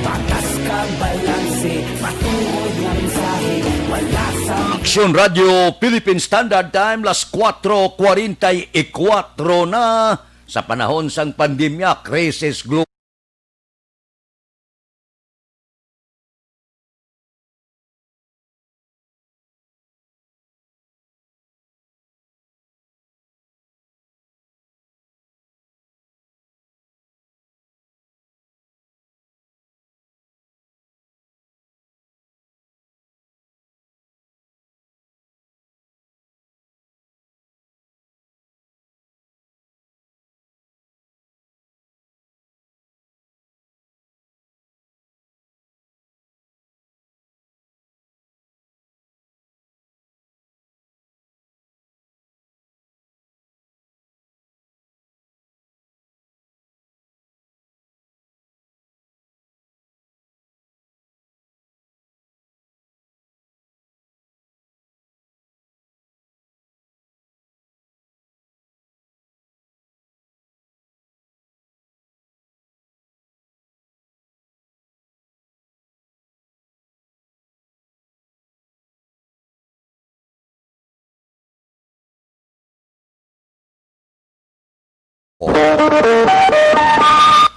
E: Patas kag balanse, matuod nga mensahe, wala sa
A: Action Radio Philippine Standard Time, las 4:44 na sa panahon sang pandemya, krisis global.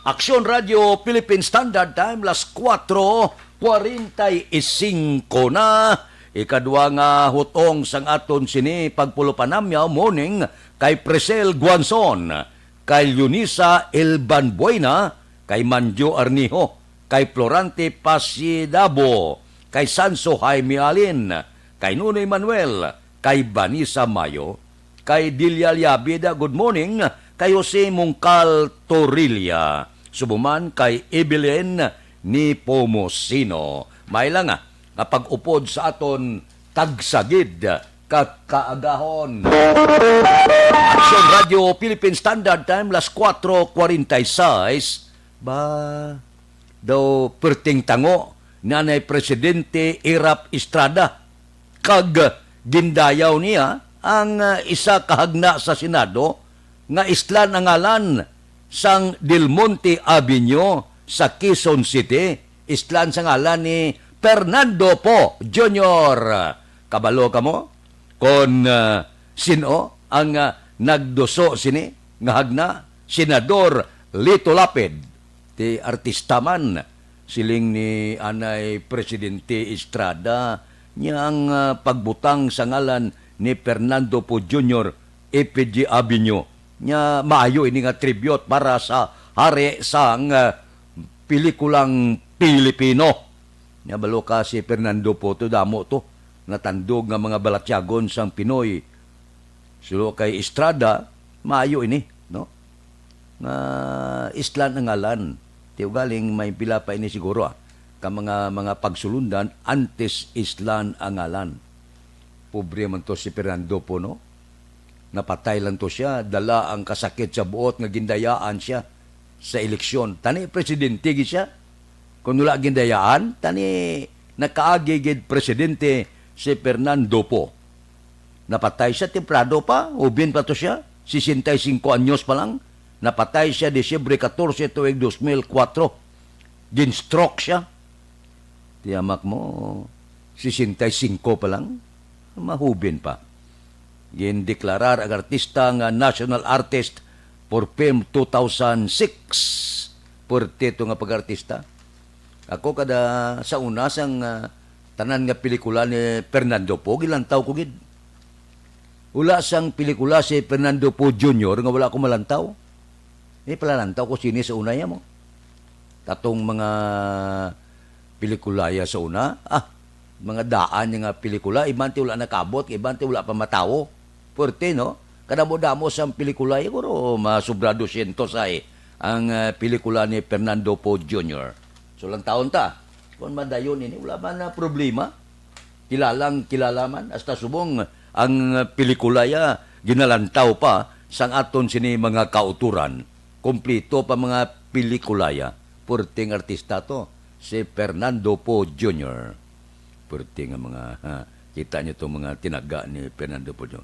A: Action Radio Philippine Standard Time, las 4:45 na. Ikadwa nga hutong sang aton sini pagpulupanamyaw morning kay Presel Guanzon, kay Lunisa Elbanbuena, kay Manjo Arnijo, kay Florante Pasidabo, kay Sanso Jaime Alin, kay Nunoy Manuel, kay Vanessa Mayo, kay Dilia Liabida, good morning, kay Jose Mungcal Torilla, subuman kay Evelyn ni Pomosino. May lang nga pag-upod sa aton tagsagid kaagahon. Action Radio Philippine Standard Time, las 4:46. Ba daw perting tango nanay Presidente Irap Estrada kag gindayaw niya ang isa kahagna sa Senado nga islan ang ngalan sang Del Monte Avenue sa Quezon City, islan sa ngalan ni Fernando Po Jr. Kabalo ka mo? Kung sino ang nagduso sini nga hagna Senador Lito Lapid ti artista man siling ni anay Presidente Estrada niyang pagbutang sa ngalan ni Fernando Po Jr. EPG Avenue nya maayo ini nga tribute para sa hari sang pelikulang Pilipino. Nya balo ka si Fernando Po to damo to natandog nga mga balatyagon sang Pinoy. Sulo kay Estrada maayo ini, no? Nga islan ang ngalan. Tiyo galing may pila pa ini siguro ka mga pagsulundan antes islan ang ngalan. Pobre man to si Fernando Po, no? Napatay lang to siya, dala ang kasakit sa buot nga gindayaan siya sa eleksyon. Tani presidente gi siya. Kung wala gindayaan, tani nakaagigid presidente si Fernando Po. Napatay siya temprano pa, ubin pa to siya, 65 anyos pa lang. Napatay siya Disyembre 14 tuig 2004. Gin-stroke siya. Tiyamak mo, 65 pa lang, mahubin pa. Gin-deklarar ang artista nga national artist for film 2006. Purti ito nga pag-artista. Ako kada sa una sang tanan nga pelikula ni Fernando Po, gilantaw ko gid. Wala sang pelikula si Fernando Po Jr. nga wala ko malantaw. Palalantaw ko sini sa una mo. Katong mga pelikulaya sa una, mga daan nga pelikula, ibante wala nakabot, ibante wala pa matawo. Purti, no? Kada mo damo sang pelikula, siguro masubra 200 ay ang pelikula ni Fernando Po Jr. So lang taon ta. Kung madayon ini, wala man na problema. Kilala man. Hasta subong ang pelikulaya ginalantaw pa sang aton sini mga kauturan. Kompleto pa mga pelikulaya. Purting artista to. Si Fernando Po Jr. Purting ang mga, kita niyo itong mga tinaga ni Fernando Po Jr.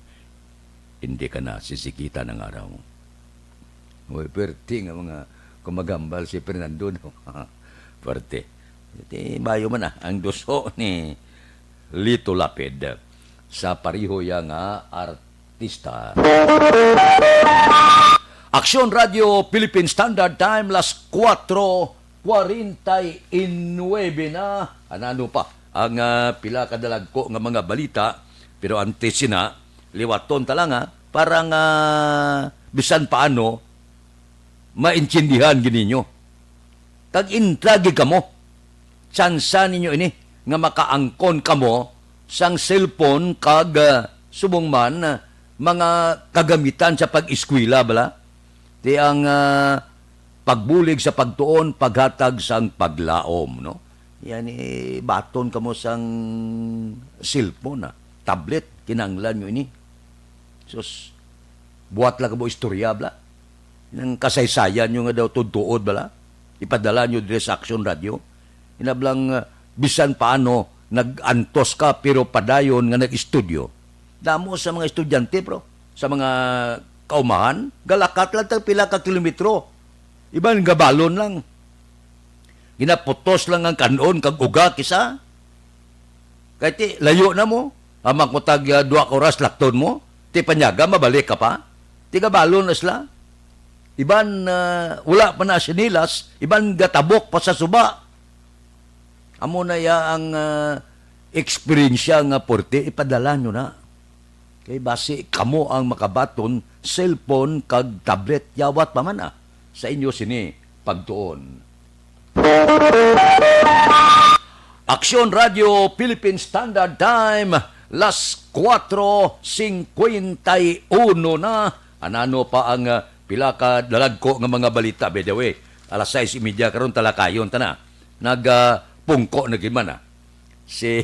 A: Hindi ka na sisikita ng araw. Uy, purting ang mga kumagambal si Fernando. No? Parte. Iti bayo man ang duso ni Lito Lapid sa pariho nga artista. Aksyon Radio Philippine Standard Time las 4:49 na. Ano pa ang pila kadalag ko nga mga balita pero antes sina liwaton talaga parang bisan paano maintindihan gininyo. Tag-intragi ka mo. Sansa ninyo ini nga makaangkon ka mo sang cellphone kag subong man mga kagamitan sa pag-eskwela bala. Di ang pagbulig sa pagtuon, paghatag sang paglaom, no? Yan baton ka mo sang cellphone, tablet, kinanglan nyo ini. Sus, buhat lang ka mo istorya bala. Nang kasaysayan nyo nga daw tudtuod bala. Ipadala nyo dire sa Aksyon Radio. Inablang bisan paano nag-antos ka pero padayon nga nag-estudyo. Damo sa mga estudyante bro, sa mga kaumahan, galakat lang tag pila ka kilometro. Iban gabalon lang. Ginaputos lang ang kanon kag uga kisa. Kaya ti layo na mo. Amang mo tag 2 oras lakton mo. Ti panyaga mabalik ka pa. Ti gabalon na sila. Iban wala pa na sinilas, iban gatabok pa sa suba. Amo na ya ang experience nga porte, ipadala nyo na. Kay base kamo ang makabaton, cellphone kag tablet, yawat pa man sa inyo sini pagtuon. Aksyon Radio Philippine Standard Time, las 4:51 na. Anano pa ang pila ka dalagko nga mga balita. By the way, alas 6:30 karon talakayon ta na. Nagpungko na gimana. Si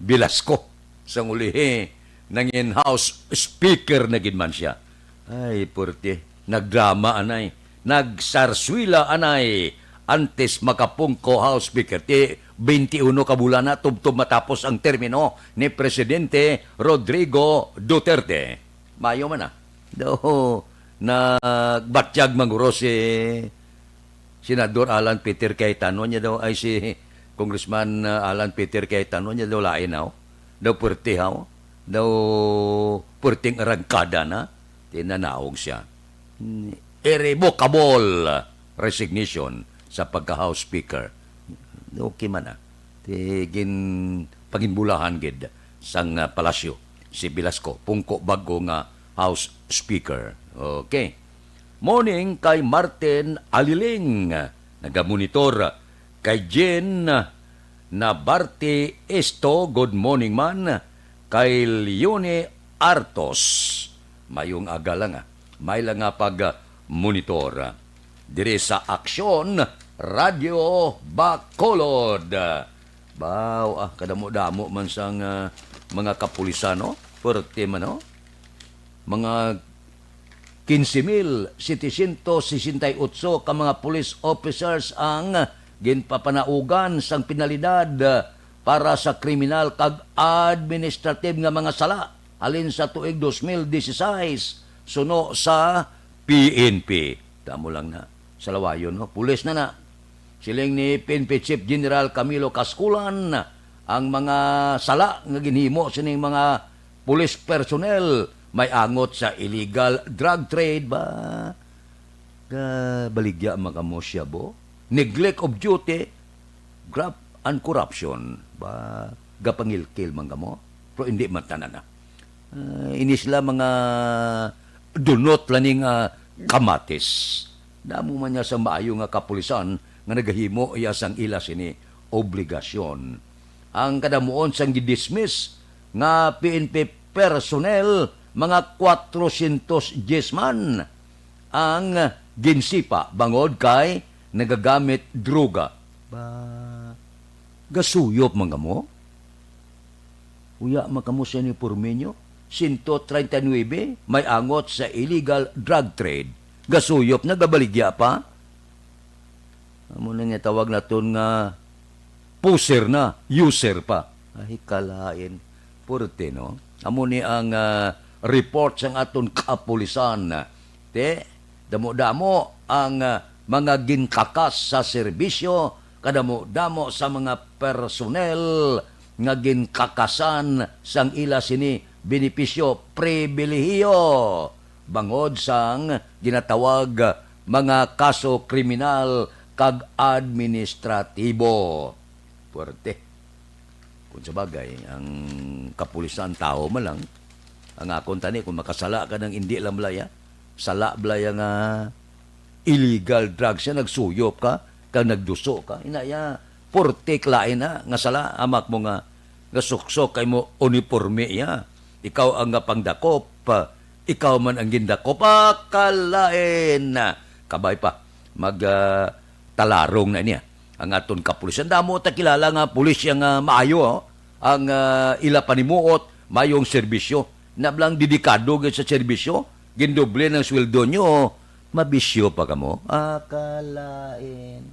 A: Velasco sa ulihi nang in-house speaker na gidman siya. Ay, purti. Nagdrama anay. Nagsarswila anay. Antes makapungko house speaker. Ti 21 ka bulan na tubtob matapos ang termino ni Presidente Rodrigo Duterte. Mayo man na. Do nagbatyag manguro si Senador Alan Peter Cayetano niya daw ay si Congressman Alan Peter Cayetano niya daw lain daw. Daw puwerte haw. Daw puwerteng arangkada na. Tinanaog siya. Irrevocable resignation sa pagka-House Speaker. Okay man na. Tigin paginbulahan gid sang palasyo si Velasco pungko bago nga House Speaker. Okay. Morning kay Martin Aliling, nagamonitor kay Jen Nabarte Esto, good morning man, kay Leone Artos, mayong aga lang may lang nga pag-monitor. Dire sa Aksyon, Radio Bacolod. Baw, kadamo-damo man sang mga kapulisan, no? Pwerte man, no? Mga 15,768 ka mga police officers ang ginpapanaugan sang penalidad para sa kriminal kag administrative nga mga sala halin sa tuig 2016 suno sa PNP. Tamo lang na sa lawayon, no? Pulis na. Siling ni PNP Chief General Camilo Casculan ang mga sala nga ginhimo sining mga police personnel may angot sa illegal drug trade ba? Baligya makamo siya bo? Neglect of duty, graft and corruption ba? Gapangilkil man kamo? Pero hindi man tanan na. Inis sila mga dunot laning kamatis. Damo man niya sa maayo nga kapulisan nga nagahimo iya sang ilas ini obligasyon. Ang kadamuon sang gidismiss nga PNP personnel mga 410 man ang ginsipa bangod kay nagagamit droga. Gasuyop man kamo? Uya man kamo sa uniforme nyo? 139 may angot sa illegal drug trade. Gasuyop na gabaligya pa? Amo na nga tawag naton nga puser na, user pa. Ay kalain. Purte, no? Amo ni ang report sang aton kapulisan. Damo-damo ang mga ginkakas sa serbisyo, kadamo-damo sa mga personnel nga ginkakasan sang ila sini benepisyo pribilehiyo bangod sang ginatawag mga kaso kriminal kag administratibo. Puwerte. Kung sa bagay, ang kapulisan tao man lang, ang akong tani, kung makasala ka ng hindi lang blaya, sala blaya nga illegal drugs siya, nagsuyop ka, kag nagduso ka, inaya, portik lain na, nga sala, amak mo nga suksok kay mo uniforme ya. Ikaw ang nga pangdakop, ikaw man ang gindakop, kalain na. Kabay pa, talarong na niya ang aton kapulisan. Damo ta kilala nga pulis yang maayo, ang ila panimuot, mayong serbisyo. Nablang didikado sa serbisyo, gindoble ng sweldo nyo, mabisyo pa kamo. Akalain.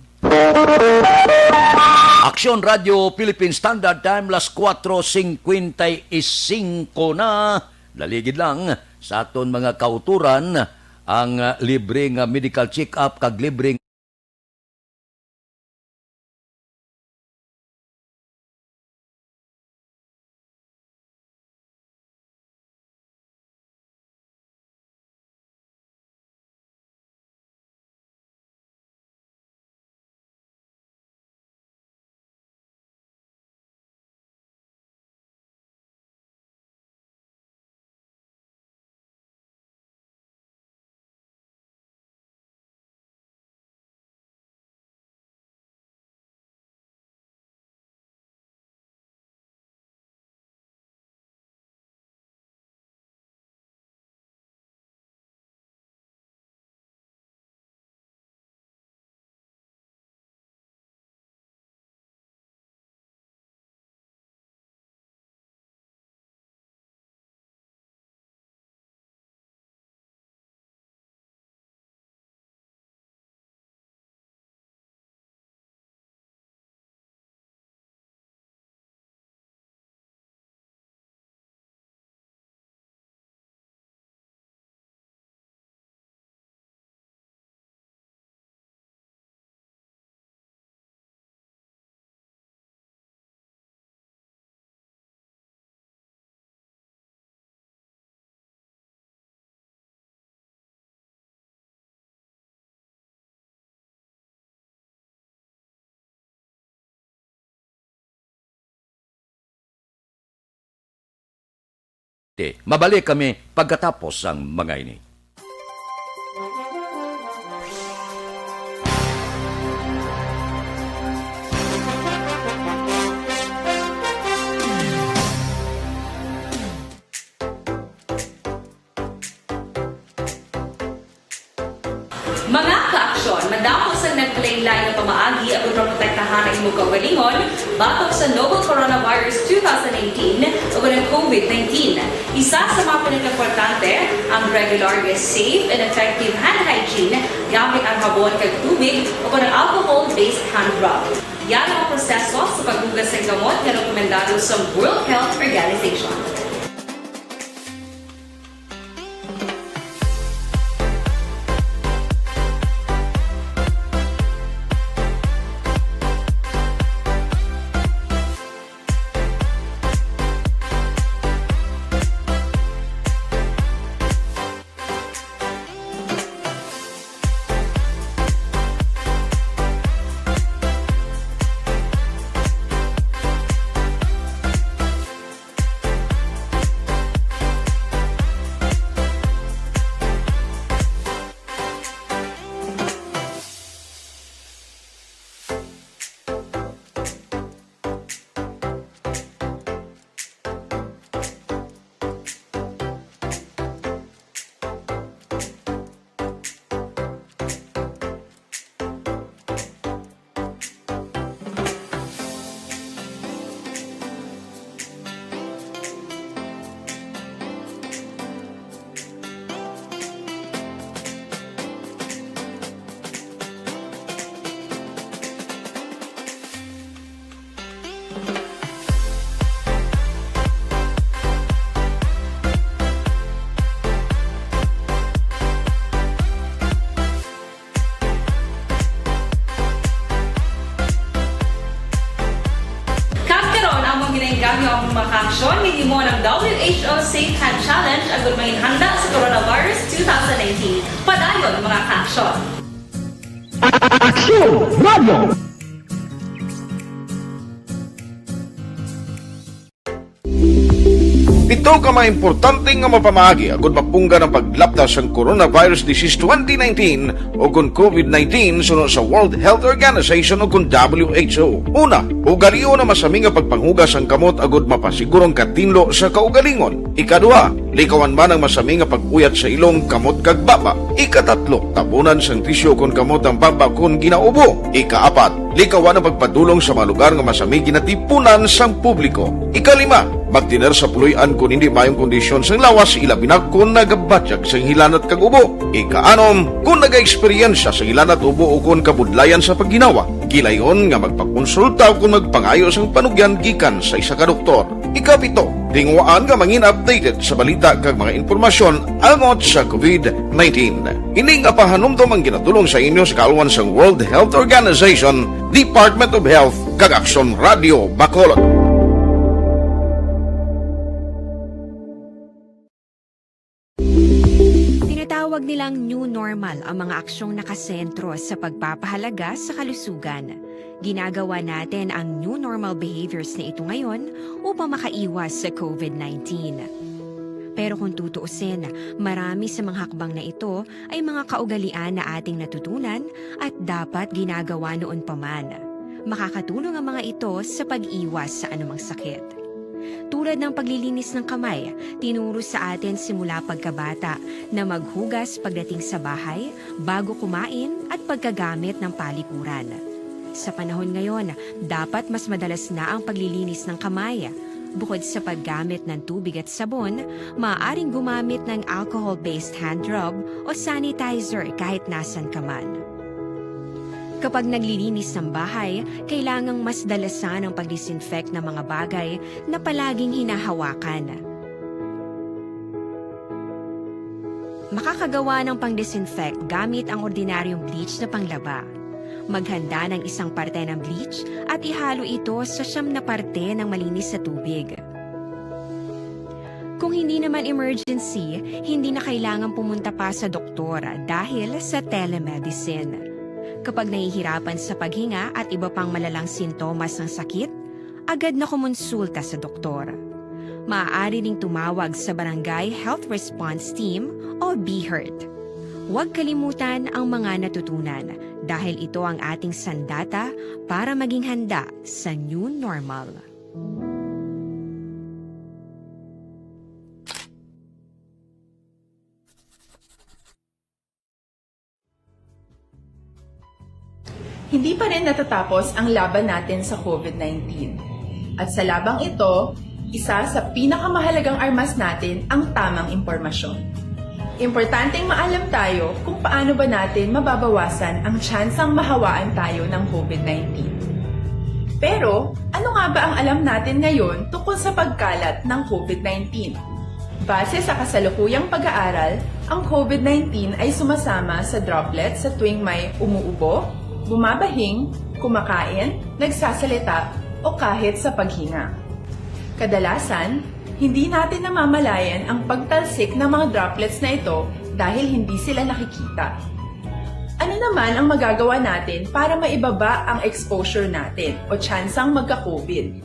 A: Aksyon Radio Philippine Standard Time, las 4:55 na. Laligid lang sa aton mga kauturan ang libreng medical check-up kag libreng Mabalik kami pagkatapos ang mga ini.
G: Mga kaaksyon, madapos ang nagpalaylay na pamaagi at protektahan ang imong kaugalingon batok sa novel coronavirus 2018 o ng COVID-19. Isa sa mga pinaka-importante ang regular, safe, and effective hand hygiene gamit ang habon kag tubig o ng alcohol-based hand rub. Yan ang proseso sa paghugas ng gamot na rekomendado sa World Health Organization. Gamyo ang mga aksyon, hindi mo ng WHO Safe Hand Challenge ang gulmangin handa sa coronavirus 2019. Padayon mga aksyon.
E: Aksyon Radio!
H: Ito ka mga importante nga mapamagi agud mapungga ng paglaptas ang Coronavirus Disease 2019 o kung COVID-19 sunod sa World Health Organization o kung WHO. Una, ugaliyo na masami nga pagpanghugas ang kamot agud mapasigurong katinlo sa kaugalingon. Ikaduha, likawan man ang masami nga pag-uyat sa ilong kamot kag baba. Ikatatlo, tabunan sang tisyo kung kamot ang baba kung ginaubo. Ikaapat, likawan ang pagpadulong sa mga lugar nga masami ginatipunan sang publiko. Ikalima, magtiner sa puluyan kung hindi mayong kondisyon sang lawas, ilabi na kung nagabatyak sang hilanat kag ubo. Ikaanom, kung naga-eksperyensya sa hilanat ubo o kung kabudlayan sa pagginawa. Gilayon nga magpakonsulta o kung magpangayo sang panugyan gikan sa isa ka doktor. Ikapito, tingwaan nga mangin updated sa balita kag mga informasyon angot sa COVID-19. Ining apahanumdom ang ginatulong sa inyo sa kaalwan sang World Health Organization, Department of Health kag Aksyon Radio Bacolod.
I: Tinatawag nilang new normal ang mga aksyong nakasentro sa pagpapahalaga sa kalusugan. Ginagawa natin ang new normal behaviors na ito ngayon upang makaiwas sa COVID-19. Pero kung tutuusin, marami sa mga hakbang na ito ay mga kaugalian na ating natutunan at dapat ginagawa noon pa man. Makakatulong ang mga ito sa pag-iwas sa anumang sakit. Tulad ng paglilinis ng kamay, tinuro sa atin simula pagkabata na maghugas pagdating sa bahay, bago kumain at pagkagamit ng palikuran. Sa panahon ngayon, dapat mas madalas na ang paglilinis ng kamay. Bukod sa paggamit ng tubig at sabon, maaaring gumamit ng alcohol-based hand rub o sanitizer kahit nasan ka man. Kapag naglilinis ng bahay, kailangang mas dalasan ang pag-disinfect ng mga bagay na palaging hinahawakan. Makakagawa ng pang-disinfect gamit ang ordinaryong bleach na panglaba. Maghanda ng isang parte ng bleach at ihalo ito sa 9 na parte ng malinis na tubig. Kung hindi naman emergency, hindi na kailangan pumunta pa sa doktor dahil sa telemedicine. Kapag nahihirapan sa paghinga at iba pang malalang sintomas ng sakit, agad na kumonsulta sa doktor. Maaari ring tumawag sa Barangay Health Response Team o BHERT. Huwag kalimutan ang mga natutunan dahil ito ang ating sandata para maging handa sa new normal.
J: Hindi pa rin natatapos ang laban natin sa COVID-19. At sa labang ito, isa sa pinakamahalagang armas natin ang tamang impormasyon. Importanteng maalam tayo kung paano ba natin mababawasan ang tsansang mahawaan tayo ng COVID-19. Pero, ano nga ba ang alam natin ngayon tungkol sa pagkalat ng COVID-19? Base sa kasalukuyang pag-aaral, ang COVID-19 ay sumasama sa droplets sa tuwing may umuubo, bumabahing, kumakain, nagsasalita, o kahit sa paghinga. Kadalasan, hindi natin namamalayan ang pagtalsik ng mga droplets na ito dahil hindi sila nakikita. Ano naman ang magagawa natin para maibaba ang exposure natin o tsansang magka-COVID?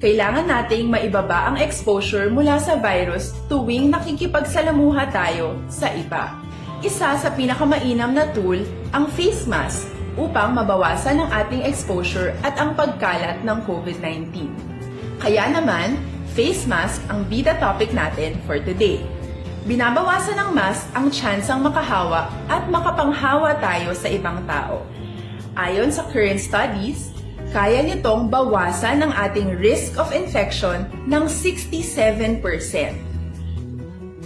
J: Kailangan nating maibaba ang exposure mula sa virus tuwing nakikipagsalamuha tayo sa iba. Isa sa pinakamainam na tool ang face mask upang mabawasan ang ating exposure at ang pagkalat ng COVID-19. Kaya naman, face mask ang bida topic natin for today. Binabawasan ng mask ang tsansang makahawa at makapanghawa tayo sa ibang tao. Ayon sa current studies, kaya nitong bawasan ang ating risk of infection ng 67%.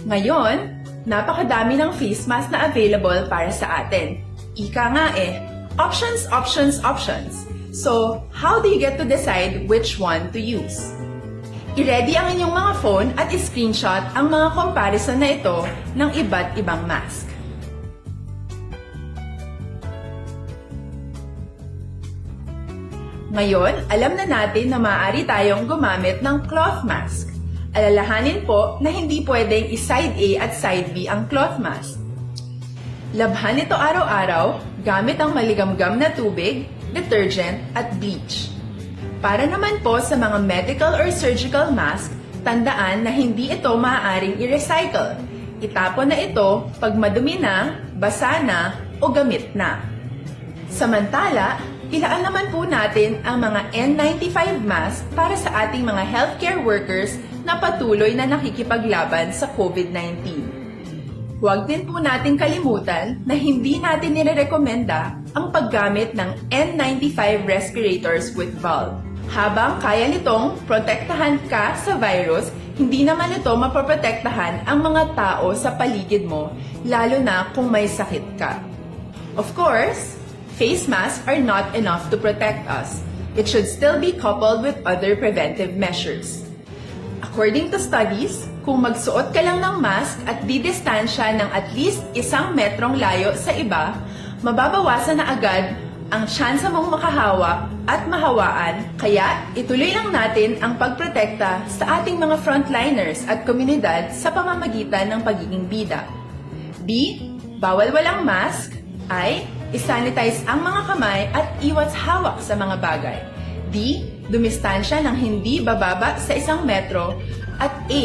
J: Ngayon, napakadami ng face mask na available para sa atin. Ika nga options, options, options. So, how do you get to decide which one to use? I-ready ang inyong mga phone at i-screenshot ang mga comparison na ito ng iba't ibang mask. Ngayon, alam na natin na maaari tayong gumamit ng cloth mask. Alalahanin po na hindi pwedeng i-side A at side B ang cloth mask. Labhan ito araw-araw gamit ang maligamgam na tubig, detergent at bleach. Para naman po sa mga medical or surgical mask, tandaan na hindi ito maaaring i-recycle. Itapon na ito pag madumi na, basa na, o gamit na. Samantala, ilaan naman po natin ang mga N95 mask para sa ating mga healthcare workers na patuloy na nakikipaglaban sa COVID-19. Huwag din po natin kalimutan na hindi natin nirerekomenda ang paggamit ng N95 respirators with valve. Habang kaya nitong protektahan ka sa virus, hindi naman ito mapoprotektahan ang mga tao sa paligid mo, lalo na kung may sakit ka. Of course, face masks are not enough to protect us. It should still be coupled with other preventive measures. According to studies, kung magsuot ka lang ng mask at didistansya ng at least 1 metrong layo sa iba, mababawasan na agad ang tsansa mong makahawa at mahawaan, kaya ituloy lang natin ang pagprotekta sa ating mga frontliners at komunidad sa pamamagitan ng pagiging bida. B. Bawal walang mask. I. Isanitize ang mga kamay at iwas hawak sa mga bagay. D. Dumistansya ng hindi bababa sa 1 metro. At A.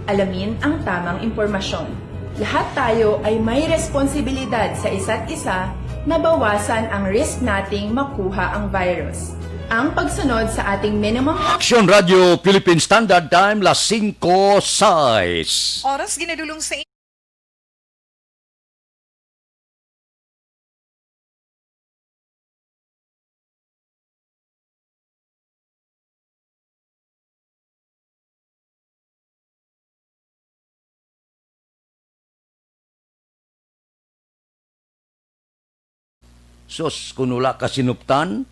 J: Alamin ang tamang impormasyon. Lahat tayo ay may responsibilidad sa isa't isa na bawasan ang risk nating makuha ang virus. Ang pagsunod sa ating minimum
A: Action Radio Philippine Standard Time, las 5:06.
K: Oras ginadulong sa
A: Sos, kunula ka sinuptan,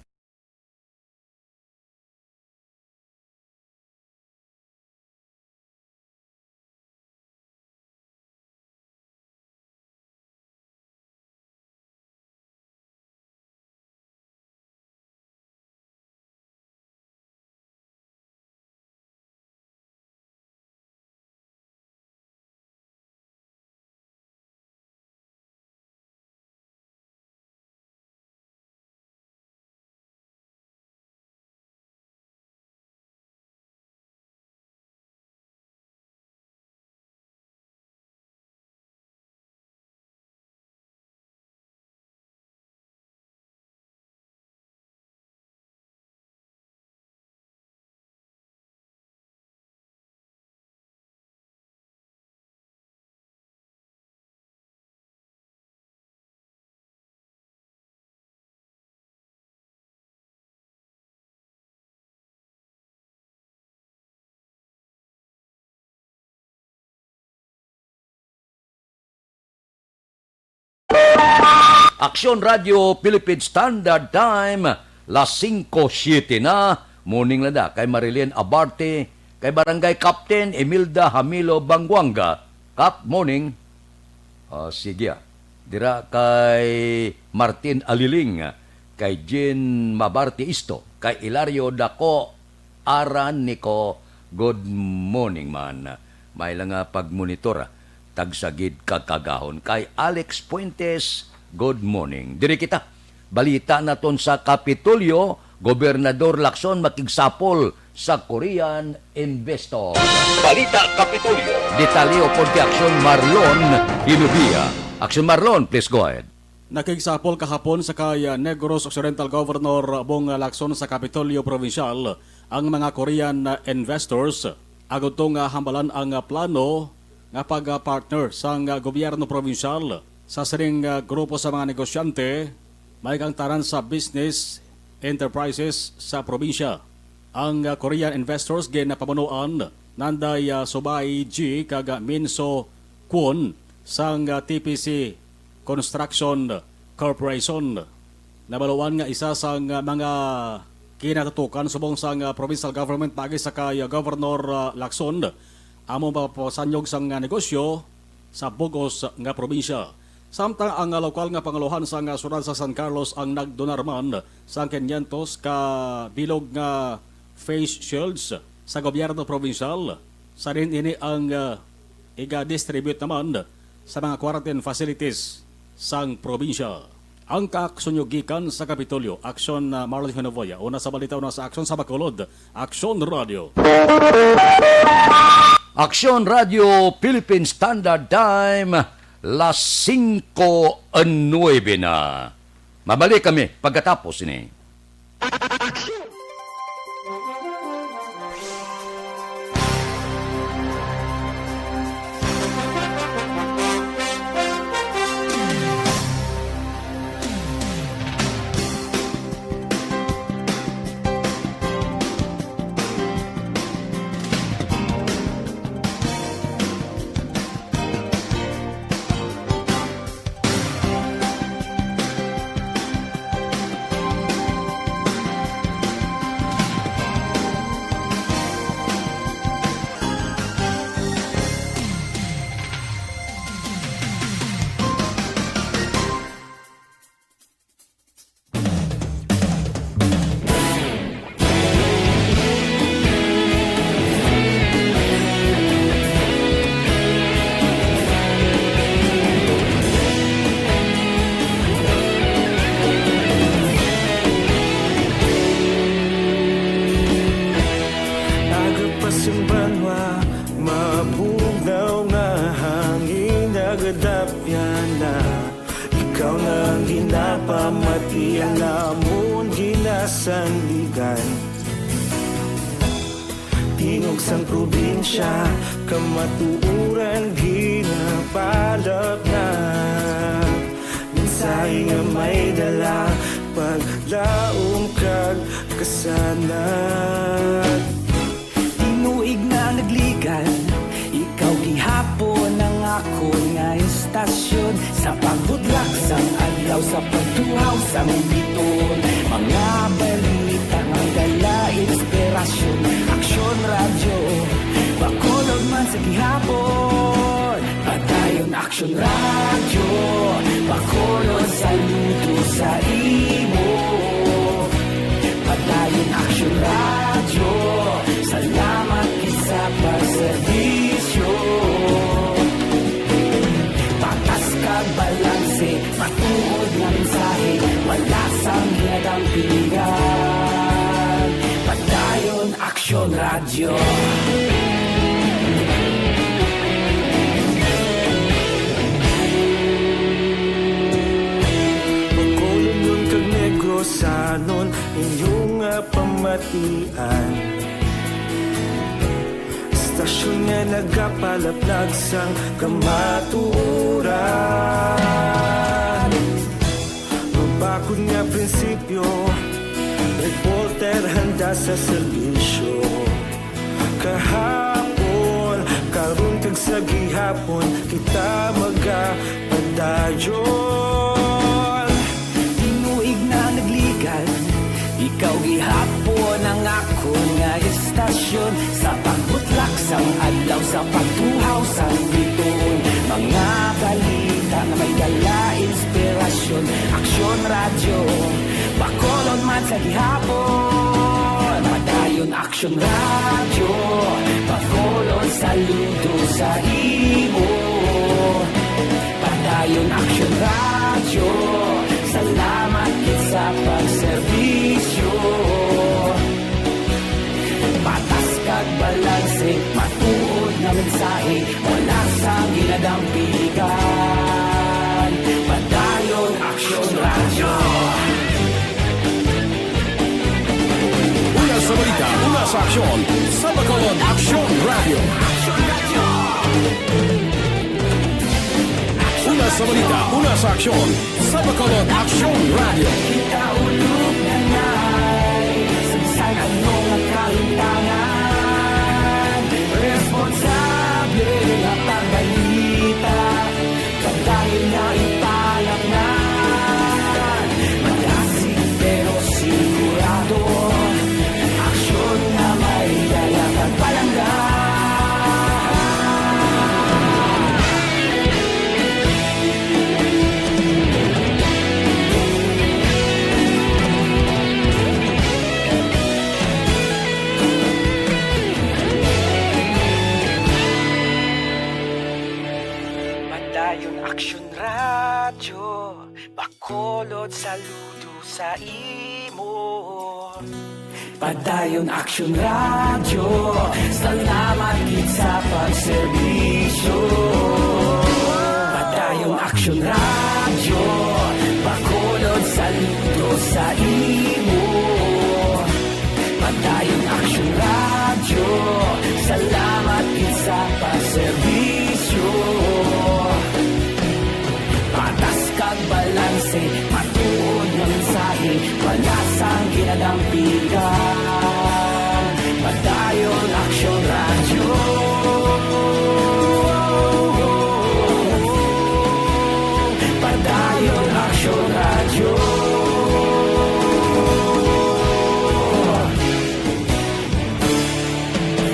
A: Aksyon Radio Philippine Standard Time, las 5:07 na. Morning na kay Marilyn Abarte, kay Barangay Captain Emilda Hamilo Bangwanga. Kap, morning. Sige. Dira kay Martin Aliling, kay Jean Mabarte Isto, kay Ilario Dako Aran Nico. Good morning man. May lang pagmonitor. Tagsagid kagahon. Kay Alex Puentes, good morning. Diri kita. Balita naton sa Kapitolyo, Gobernador Lacson makigsapol sa Korean investor. Balita Kapitolyo. Detalyo po kay Aksyon Marlon Hinubia. Aksyon Marlon, please go ahead.
K: Nakigsapol kahapon sa kay Negros Occidental Governor Bong Lacson sa Kapitolyo Provincial ang mga Korean investors agad tong hambalan ang plano nga pag-partner sa gobyerno provincial sa siring grupo sa mga negosyante may kang taran sa business enterprises sa probinsya. Ang Korean investors ginapamunuan nanday Subay G kag Minso Kwon sang TPC Construction Corporation. Nabaluan nga isa sang mga kinatutukan subong sang provincial government pagi sa kay Governor Lacson amo mapapasanyog sang negosyo sa Bugos nga probinsya. Samtang ang lokal nga pangaluhan sang syudad sa San Carlos ang nagdonar man sang 500 ka bilog nga face shields sa gobyerno provincial. Sa rin ini ang iga-distribute naman sa mga quarantine facilities sang probinsya. Ang kaaksyonyogikan sa Kapitolyo, Aksyon Marlon Hinovoya. Una sa balita, una sa Aksyon sa Bacolod, Aksyon Radio.
A: Aksyon Radio Philippine Standard Time, las 5:09 na. Mabalik kami pagkatapos ini.
F: Tingog sang probinsya, kamatuuran ginapalap na. Mensahe nga may dala, paglaong kag kasanat.
E: Tinuig na nagligan, ikaw gihapon ang ako nga istasyon. Sa pagbudlak sang adlaw, sa pagtuhaw sang biton. Mga balita nga dala inspirasyon. Aksyon Radio, Bacolod man sa gihapon. Padayon Aksyon Radio, Bacolod saludo sa imo. Padayon Aksyon Radio, salamat isa pagserbisyo. Patas kag balanse, matuod nga mensahe, wala sang hiyadang pilihan. Padayon Aksyon Radio.
F: Bacolod nun kag Negrosanon, inyong pamatian. Istasyon nga nagapalaplag sang kamaturan. Mabakod nga prinsipyo, reporter handa sa serbisyo. Kahapon, karon kag sa gihapon, kita magapadayon.
E: Ikaw gihapon ang ako nga istasyon sa pagbutlak sang adlaw sa pagtuhaw sang bituon. Mga balita nga may dala inspirasyon, aksyon radyo, bakolon man sa gihapon. Padayon aksyon radyo, bakolon saludo sa imo. Padayon aksyon radyo, salamat kit sa pagserbisyo. Patas kag balanse, matuod na mensahe, wala sa ginadampigan. Padayon aksyon radyo.
C: Una sa balita, una sa aksyon, sa Bacolod Aksyon Radio. Una sa balita, una sa aksyon, sa Bacolod Aksyon Radio.
E: Kita ulog na ngay, sansan anong nakalintangan. Responsable na pagbalita, kagaya na ipalaknan. Magasig pero sigurado, aksyon na may dala pagpalanggan. Padayon aksyon radyo, bakolod saludo sa imo. Padayon aksyon radyo, salamat gid sa pagserbisyo. Padayon aksyon radyo, bakolod saludo sa imo. Padayon aksyon radyo, salamat gid sa pagserbisyo. Patas kag balanse, matuod na mensahe, wala sang ginadampigan. Padayon aksyon radyo. Padayon aksyon radyo.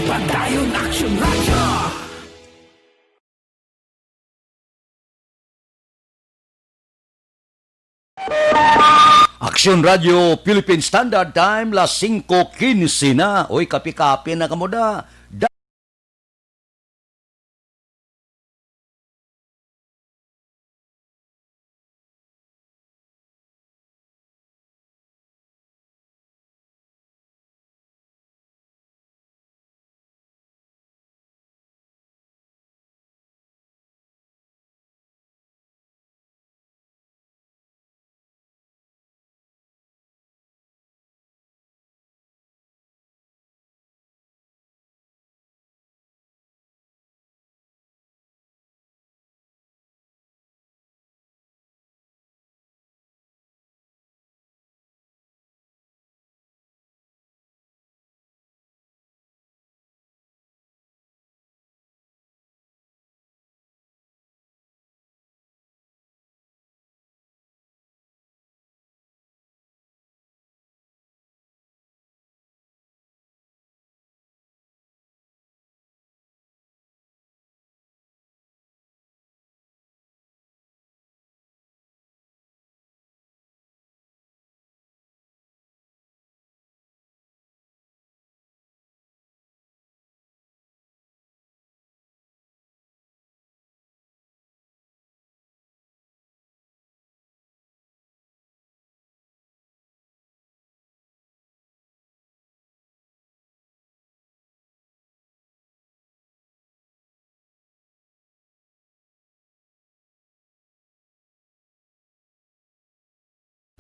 E: Padayon aksyon radyo.
A: Aksyon Radio Philippine Standard Time, las 5:15 na. Oy, kapi-kapi na kamuda.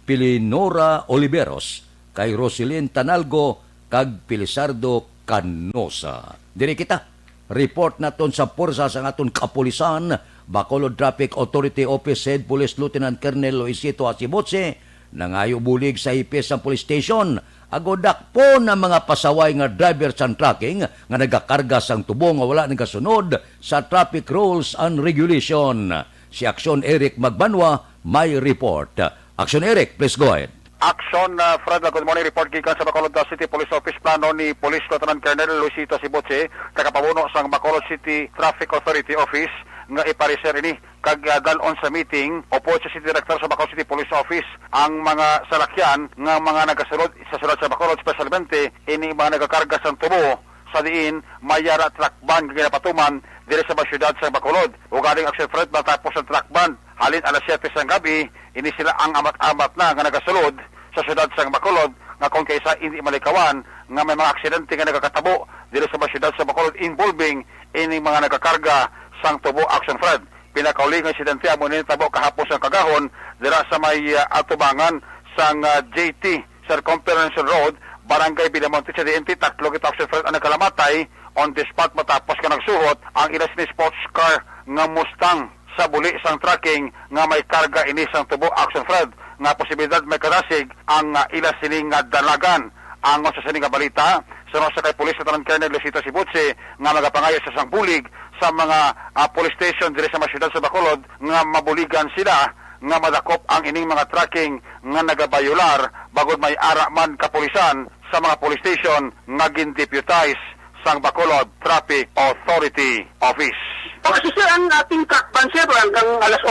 A: Pilinora Oliveros, kay Roselyn Tanalgo, kag Pilisardo Canosa. Diri kita, report naton sa porsa sa aton kapulisan, Bacolod Traffic Authority Office Head Police Lieutenant Colonel Luisito Asibotse, nangayo bulig sa ipis sa police station, agodak po ng mga pasaway nga drivers and trucking nga nagakarga sang tubo nga wala nagasunod sa traffic rules and regulation. Si Aksyon Eric Magbanwa may report. Aksyon Eric, please go ahead.
L: Action, Fred, good morning. Report gikan sa Bacolod City Police Office. Plano ni Police Lieutenant Colonel Luisito Sibotse, tagapamuno sa Bacolod City Traffic Authority Office, nga ipariser ini kag dalon sa meeting opo sa City Director sa Bacolod City Police Office ang mga salakyan nga mga nagasulod sa sulod sa Bacolod, especialmente ini mga nagakarga sa tubo sa diin mayara truck ban nga ginapatuman diri sa syudad sa Bacolod. Ug ading action Fred matapos ang truck ban halin alas 7 sa gabi, ini sila ang amat-amat na nga nagasulod sa syudad sa Bacolod nga kung kaysa hindi malikawan nga may mga aksidente nga nagakatabo diri sa syudad sa Bacolod involving ini mga nagakarga sang tubo. Action Fred, pinakauling nga insidente amo ni tabo kahapon sa Kagahon dira sa may atubangan sang JT Circumference Road, Barangay Bidamonte sa DNT. Tatlo kita Action Fred ang nakalamatay on the spot matapos ka nagsuhot ang ilas ni sports car nga Mustang sa buli sang tracking nga may karga ini sang tubo. Action Fred, nga posibilidad may karasig ang ilas sining dalagan. Ang sa sining balita sa kay Police Lieutenant Colonel Luisito Sibotse nga magapangayo sa sang bulig sa mga police station diri sa syudad sa Bacolod nga mabuligan sila nga madakop ang ining mga tracking nga nagabayular bagod may ara man kapulisan sa mga police station nga gindeputize sang Bacolod Traffic Authority Office.
M: Kasi sir, ang ating truck ban sir, hanggang alas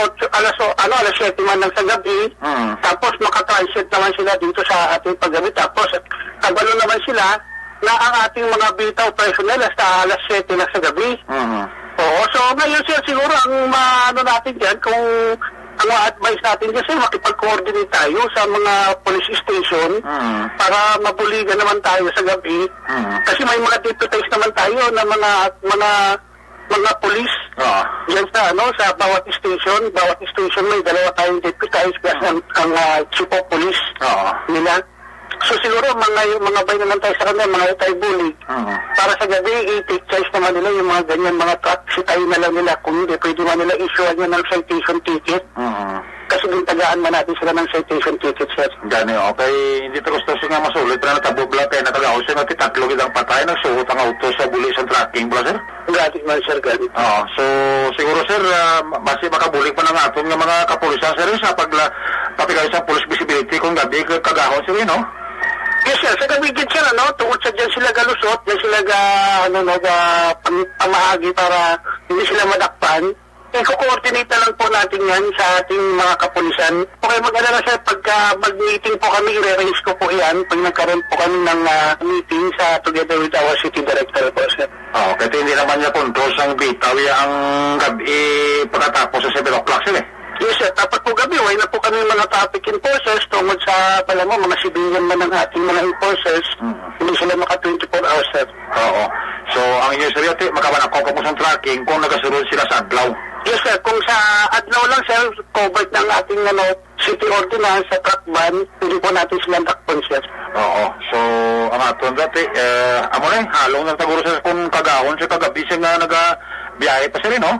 M: 7 man lang sa gabi, tapos makatransit naman sila dito sa ating paggabi, tapos kabalo naman sila na ang ating mga bitaw personnel hasta alas 7 na sa gabi. Oo, so ngayon sir, siguro ang maano natin dyan, kung ang advice natin dyan sir, makipag-coordinate tayo sa mga police station para mabuligan naman tayo sa gabi. Kasi may mga deputize naman tayo na mga police dyan sa sa bawat station may dalawa tayong deputize plus ang chief of police nila. So siguro mga bay naman tayo sa kanila, mga tayo bulig. Para sa gabi, i-take choice naman nila yung mga ganyan, mga truck, sitayin na lang nila. Kung hindi, pwede man nila issue nyo ng citation ticket. Kasi bintagaan man natin sila ng citation ticket, sir.
L: Gani, okay. Hindi ito gusto nga masulit na natabubla kayo natagaw siya natin tatlo kitang patay nagsuot ang auto sa buli sa tracking, bro, sir?
M: Gati man, sir, gati.
L: So siguro, sir, basi makabulig pa ng aton ng mga kapulisan, sir, sa papigay sa police visibility kung gabi kagahon, sir, no?
M: Yes, sir. Sa gabigid sir, tungkol sa dyan sila galusot, dyan sila pamahagi para hindi sila madakpan. I-coordinate na lang po natin yan sa ating mga kapulisan. Okay, mag-alala sir, pagka mag-meeting po kami, i-arrange ko po yan pag nagkaroon po kami ng meeting together with our city director po, sir.
L: Okay, hindi naman niya puntos ang bitaw ang gabi pagkatapos sa 7 o'clock, sir,
M: Yes, sir. Dapat po gabi, wala na po kami mga traffic enforcers tungkol sa, mga civilian man ng ating mga enforcers. Hindi sila maka 24 hours, sir.
L: Oo. So, ang inyo, sir, makabanakop po sa tracking kung nagasunod sila sa adlaw.
M: Yes, sir. Kung sa adlaw lang, sir, covered ng ating city ordinance sa truck ban, hindi po natin silang takpon, sir.
L: Oo. So, ang aton dati, amo na halong ng taguro sa kung kagahon sa kagabi siya nga nagabiyahe pa sila, no?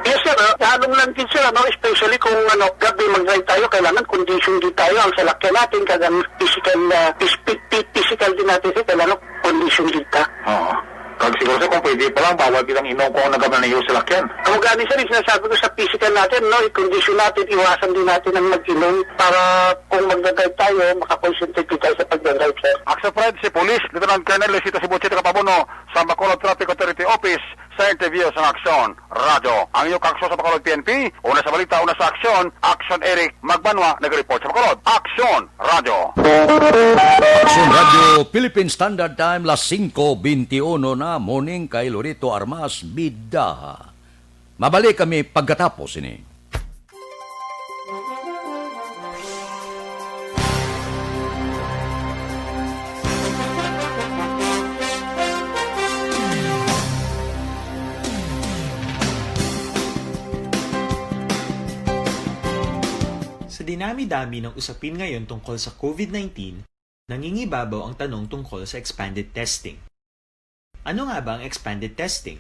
M: Yes, sir. Halong lang din, sir, especially kung gabi mag-drive tayo, kailangan condition din tayo ang salakyan natin, kagang physical din natin, sir, kailangan condition din ta.
L: Oo. Kag siguro sir, kung pwede pa lang, bawal kitang inom kung nagkamanayo sa lakyan.
M: Kung gani sir, sinasabi ko sa physical natin, i-condition natin, iwasan din natin ang mag-inom para kung mag-drive tayo, makakonsentrate tayo sa pag-drive, sir.
L: Action Fred, si Police Lieutenant Colonel Luisito Sibotse Kapabuno sa Bacolod Traffic Authority Office sa interview sa Aksyon Radyo. Ang iyong kaksyon sa Bacolod PNP, una sa balita, una sa Aksyon, Action Eric Magbanwa, nag-report sa Bacolod. Aksyon Radyo.
A: Aksyon Radio, Philippine Standard Time, las 5:21 na, morning kay Lorito Armas, Bida. Mabalik kami pagkatapos ini.
N: Sa dinami-dami ng usapin ngayon tungkol sa COVID-19, nangingibabaw ang tanong tungkol sa expanded testing. Ano nga ba ang expanded testing?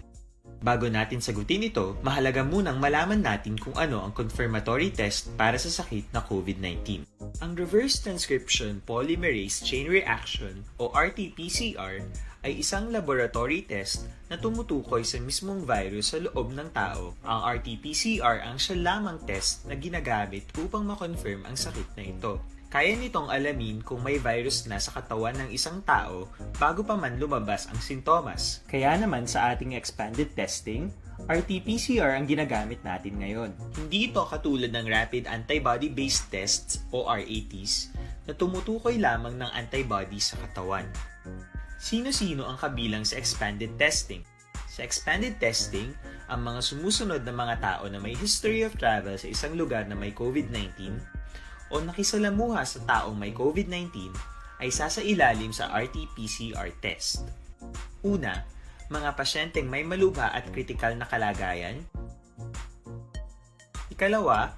N: Bago natin sagutin ito, mahalaga munang malaman natin kung ano ang confirmatory test para sa sakit na COVID-19. Ang Reverse Transcription Polymerase Chain Reaction o RT-PCR ay isang laboratory test na tumutukoy sa mismong virus sa loob ng tao. Ang RT-PCR ang siya lamang test na ginagamit upang makonfirm ang sakit na ito. Kaya nitong alamin kung may virus na sa katawan ng isang tao bago pa man lumabas ang sintomas. Kaya naman sa ating expanded testing, RT-PCR ang ginagamit natin ngayon. Hindi ito katulad ng Rapid Antibody-Based Tests o RATs na tumutukoy lamang ng antibodies sa katawan. Sino-sino ang kabilang sa expanded testing? Sa expanded testing, ang mga sumusunod na mga tao na may history of travel sa isang lugar na may COVID-19 o nakisalamuha sa taong may COVID-19 ay sasailalim sa RT-PCR test. Una, mga pasyenteng may malubha at kritikal na kalagayan. Ikalawa,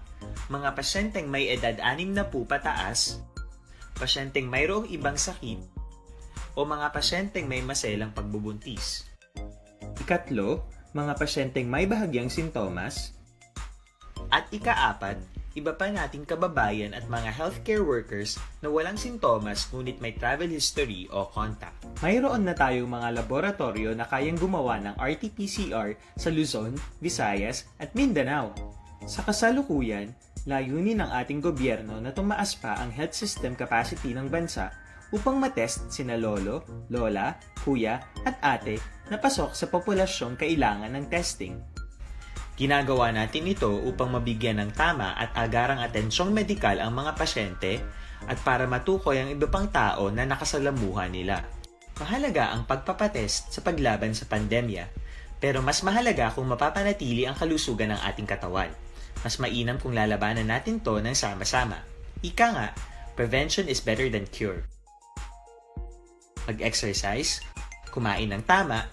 N: mga pasyenteng may edad 60 pataas, pasyenteng mayroong ibang sakit, o mga pasyenteng may maselang pagbubuntis. Ikatlo, mga pasyenteng may bahagyang sintomas. At ikaapat, iba pa nating kababayan at mga healthcare workers na walang sintomas ngunit may travel history o contact. Mayroon na tayong mga laboratorio na kayang gumawa ng RT-PCR sa Luzon, Visayas at Mindanao. Sa kasalukuyan, layunin ng ating gobyerno na tumaas pa ang health system capacity ng bansa upang matest sina lolo, lola, kuya at ate na pasok sa populasyong kailangan ng testing. Ginagawa natin ito upang mabigyan ng tama at agarang atensyong medikal ang mga pasyente at para matukoy ang iba pang tao na nakasalamuha nila. Mahalaga ang pagpapatest sa paglaban sa pandemya, pero mas mahalaga kung mapapanatili ang kalusugan ng ating katawan. Mas mainam kung lalabanan natin to ng sama-sama. Ika nga, prevention is better than cure. Mag-exercise, kumain ng tama,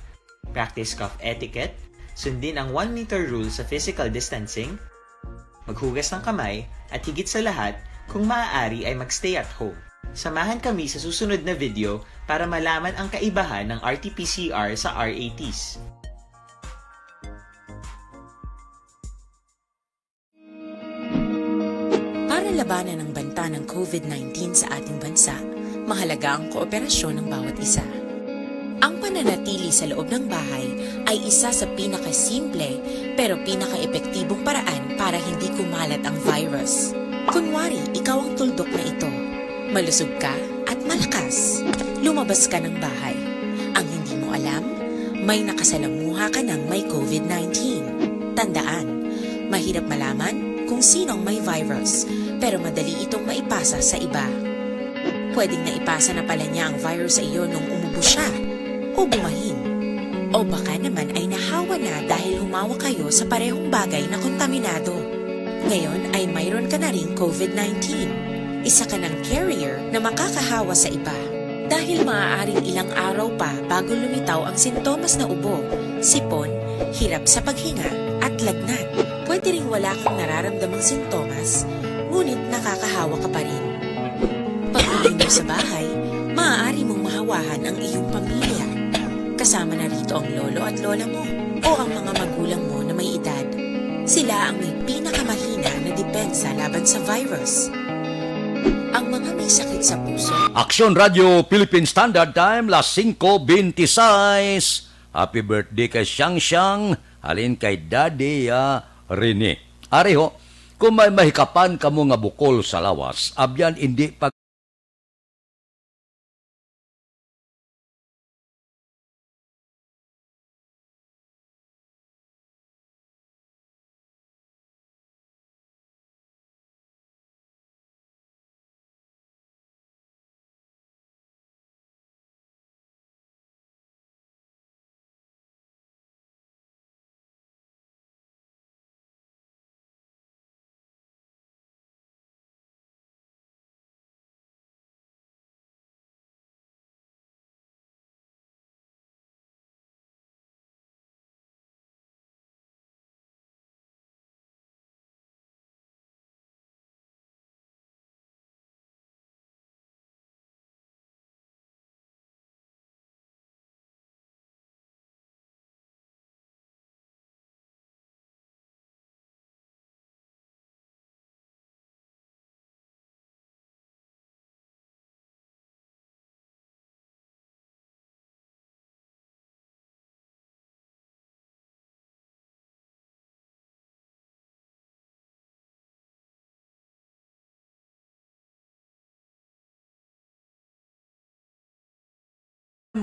N: practice cough etiquette, sundin ang 1 meter rule sa physical distancing, maghugas ng kamay, at higit sa lahat, kung maaari ay magstay at home. Samahan kami sa susunod na video para malaman ang kaibahan ng RT-PCR sa RATs.
O: Para labanan ang banta ng COVID-19 sa ating bansa, mahalaga ang kooperasyon ng bawat isa. Ang pananatili sa loob ng bahay ay isa sa pinakasimple pero pinaka-epektibong paraan para hindi kumalat ang virus. Kunwari, ikaw ang tuldok na ito. Malusog ka at malakas. Lumabas ka ng bahay. Ang hindi mo alam, may nakasalamuha ka ng may COVID-19. Tandaan, mahirap malaman kung sinong may virus pero madali itong maipasa sa iba. Pwedeng naipasa na pala niya ang virus sa iyo nung umubo siya o bumahin. O baka naman ay nahawa na dahil humawa kayo sa parehong bagay na kontaminado. Ngayon ay mayroon ka na ring COVID-19. Isa ka ng carrier na makakahawa sa iba. Dahil maaaring ilang araw pa bago lumitaw ang sintomas na ubo, sipon, hirap sa paghinga at lagnat. Pwede ring wala kang nararamdamang sintomas, ngunit nakakahawa ka pa rin. Pag-uwi mo sa bahay, maaari mong mahawahan ang iyong pamilya. Kasama na rito ang lolo at lola mo o ang mga magulang mo na may edad. Sila ang may pinakamahina na depensa laban sa virus. Ang mga may sakit sa puso.
A: Aksyon Radio Philippine Standard Time, las 5:26. Happy birthday kay Siyang Siyang, halin kay Daddy Rene. Areho, kung may mahikapan kamo nga bukol sa lawas, abyan hindi pag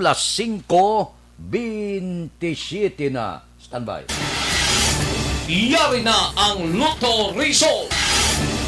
A: Las 5:27 na. Standby.
C: Iyari na ang Lotto Result.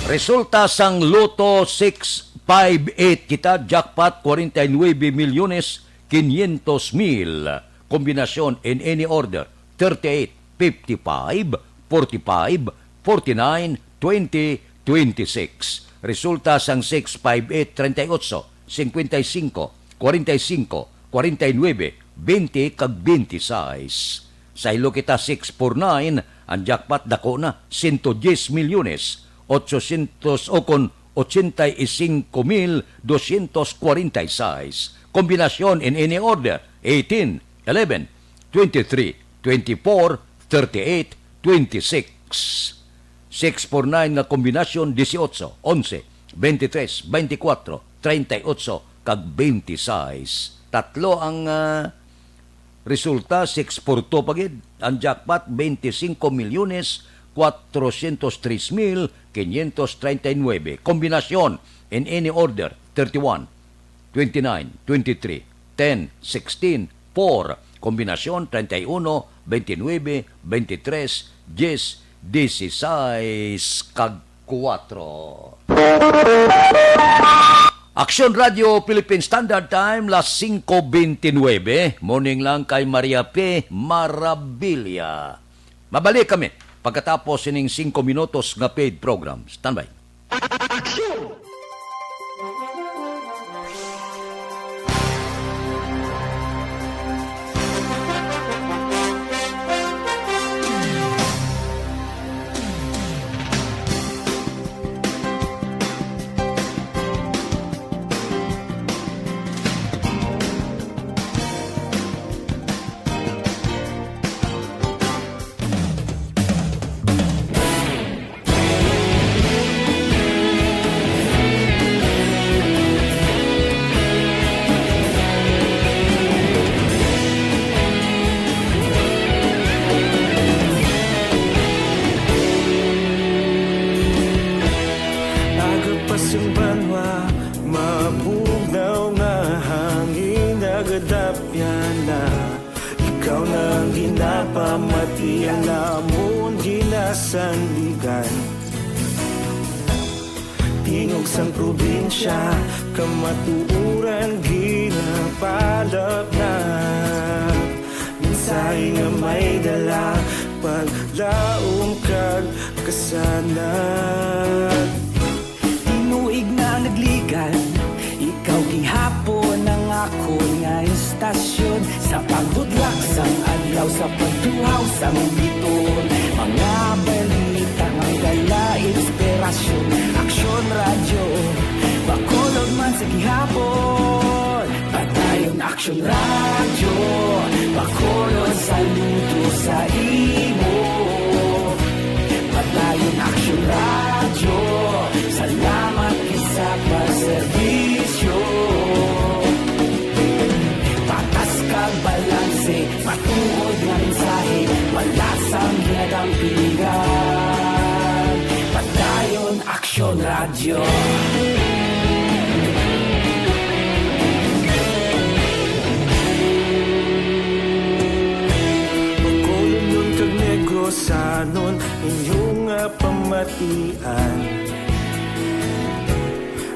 A: Resulta sang Lotto 658 kita jackpot 49 milyones 500,000. Kombinasyon in any order 38, 55, 45, 49, 20, 26. Resulta sang 658 38, 55, 45, 49, 20 kag 26. Sa ilo kita 649, ang jackpot dako na 110 milyones 800 o kon 85,246. Kombinasyon in any order 18, 11, 23, 24, 38, 26. 649 na kombinasyon 18, 11, 23, 24, 38 kag 26. Tatlo ang resulta 642 pagid. Ang jackpot 25 milyones 403,539. Kombinasyon in any order 31, 29, 23, 10, 16, 4. Kombinasyon 31, 29, 23, 10, 16 kag 4. Aksyon Radio Philippine Standard Time, las 5:29. Morning lang kay Maria P. Marabilia. Mabalik kami pagkatapos sining 5 minutos nga paid program. Standby.
C: Aksyon!
F: Tingog sang probinsya, kamatuuran ginapalap na. Minsay nga may dala, paglaom kag kasanag.
E: Tinuig na nagligan, ikaw gihapon ang ako nga istasyon. Sa paghudlak sang adlaw, sa pagtuhaw sang biton. Mga balita nga dala inspirasyon. Aksyon radyo, bakolod man sa gihapon. Padayon aksyon radyo, bakolod saludo sa imo. Padayon aksyon radyo, salamat sa pagserbisyo. Patas kag balanse, matuod nga mensahe, wala sang ginadampingan. Padayon aksyon radyo.
F: Pagkulong nun kag negosanon, inyong pamatian.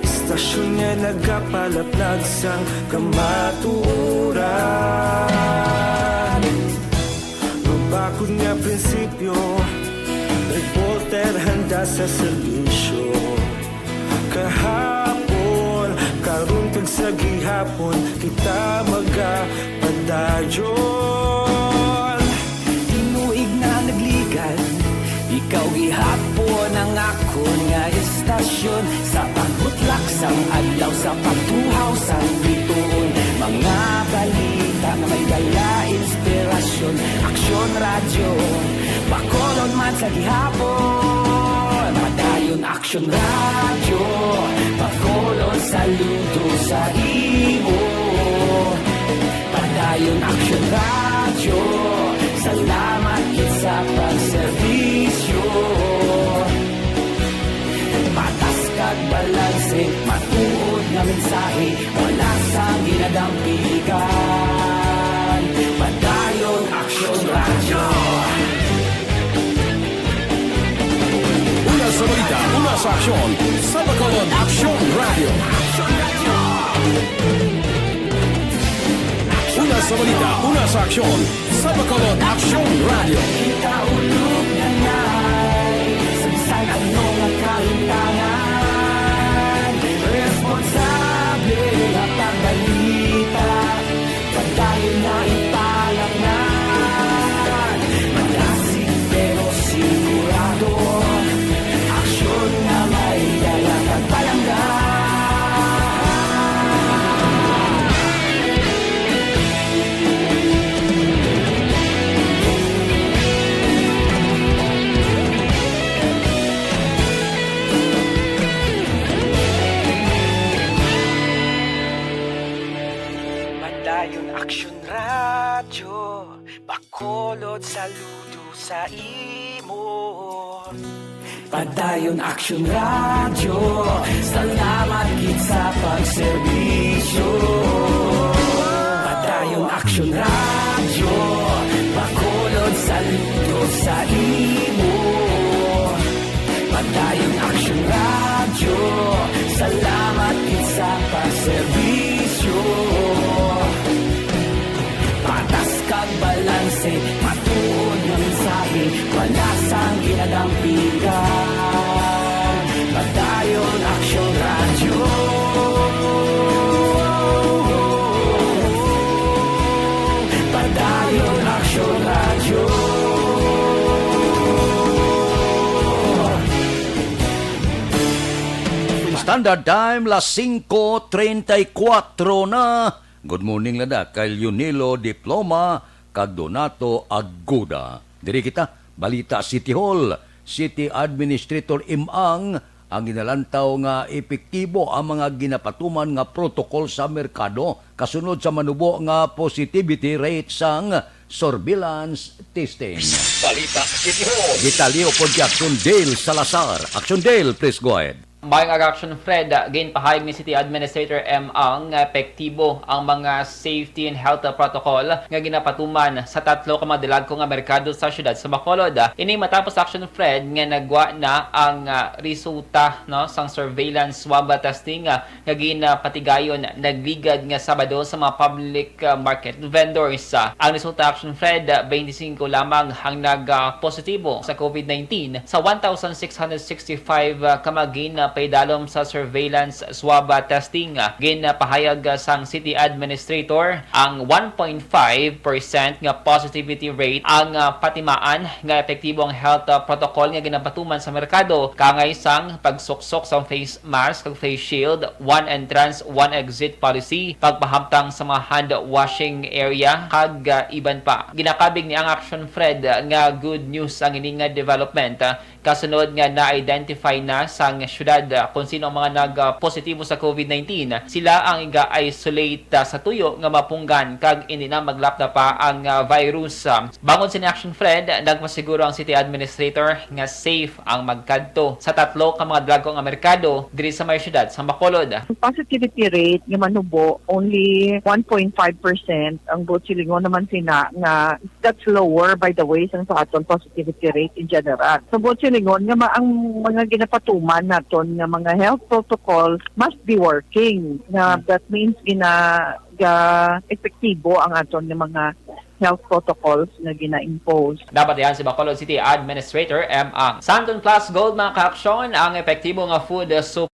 F: Stasyon nga nagapalaplag sang kamatuuran. Mabakod nga prinsipyo, reporter handa sa serbisyo. Kahapon, karon kag sa gihapon, kita magapadayon.
E: Tinuig na nagligan, ikaw gihapon ang ako nga istasyon. Sa pagbutlak sang adlaw, sa pagtuhaw sang bituon. Mga balita na may dala inspirasyon. Aksyon radyo, bakolon man sa gihapon. Padayon aksyon radyo, bakolon saludo sa imo. Padayon aksyon radyo, salamat sa pagserbisyo. Patas kag balanse, matuod nga na mensahe mula sa ginadampigan. Padayon Aksyon Radyo.
P: Una sa balita, una sa aksyon, sa Bacolod Aksyon Radio. Una sa balita, una sa aksyon, sa Bacolod Aksyon Radio.
E: Kita ulog na na'y sabisan anong ang kalintangan. Responsable at ang balita, padayon na ipalangnan. Malasig pero sigurado, aksyon na may dalang pagpalanggan.
F: Padayon Aksyon Radyo, Bacolod saludo sa imo.
E: Padayon Aksyon Radyo, salamat gid sa pagserbisyo. Padayon Aksyon Radyo, Bacolod saludo sa imo. Padayon Aksyon Radyo, salamat gid sa pagserbisyo. Patas kag balanse, matuod nga mensahe, wala sang ginadampigan. Padayon Aksyon Radyo. Padayon Aksyon Radyo.
A: Standard Time, las 5:34 na. Good morning lada, kay Leonilo Diploma, kag Donato Aguda. Diri kita, balita City Hall. City Administrator Imang, ang ginalantaw nga epektibo ang mga ginapatuman nga protocol sa merkado kasunod sa manubo nga positivity rate sang surveillance testing.
Q: Balita City Hall.
A: Gitalio po si Action Dale Salazar. Action Dale, please go ahead.
R: Mayong action, Fred, gain pahayag ni City Administrator M. Ang epektibo ang mga safety and health protocol nga ginapatuman sa 3 ka mga dalagko nga merkado sa syudad sa Bacolod. Ini matapos action, Fred, nga nagwa na ang resulta no sang surveillance swab testing nga ginapatigayon nagligad nga Sabado sa mga public market vendors. Ang resulta action, Fred, 25 lamang ang nag-positibo sa COVID-19 sa 1,665 kamagin paidalom sa surveillance swab testing. Ginapahayag sang City Administrator ang 1.5% nga positivity rate ang patimaan nga epektibong health protocol nga ginapatuman sa merkado kangay sang pagsuksok sa face mask kag face shield, one entrance, one exit policy, pagpahamtang sa mga hand washing area kag iban pa. Ginakabig ni ang action, Fred, nga good news ang ini nga development kasunod nga na-identify na sang syudad kung sino ang mga nag-positibo sa COVID-19. Sila ang iga-isolate sa tuyo nga mapunggan kag hindi na maglapda pa ang virus. Bangon sa action, Fred, nagmasiguro ang City Administrator nga safe ang magkadto sa 3 ka mga dalagko nga merkado diri sa may syudad sa Bacolod.
S: Positivity rate nga manubo only 1.5%. Ang Botsilingon naman sina nga that's lower by the way sa aton positivity rate in general. So Botsilingon nga ang mga ginapatuman naton nga mga health protocols must be working. That means epektibo ang aton nga mga health protocols na gina-impose.
R: Dapat yan si Bacolod City Administrator M. Ang Santon Plus Gold mga ka-aksyon ang epektibo nga food supply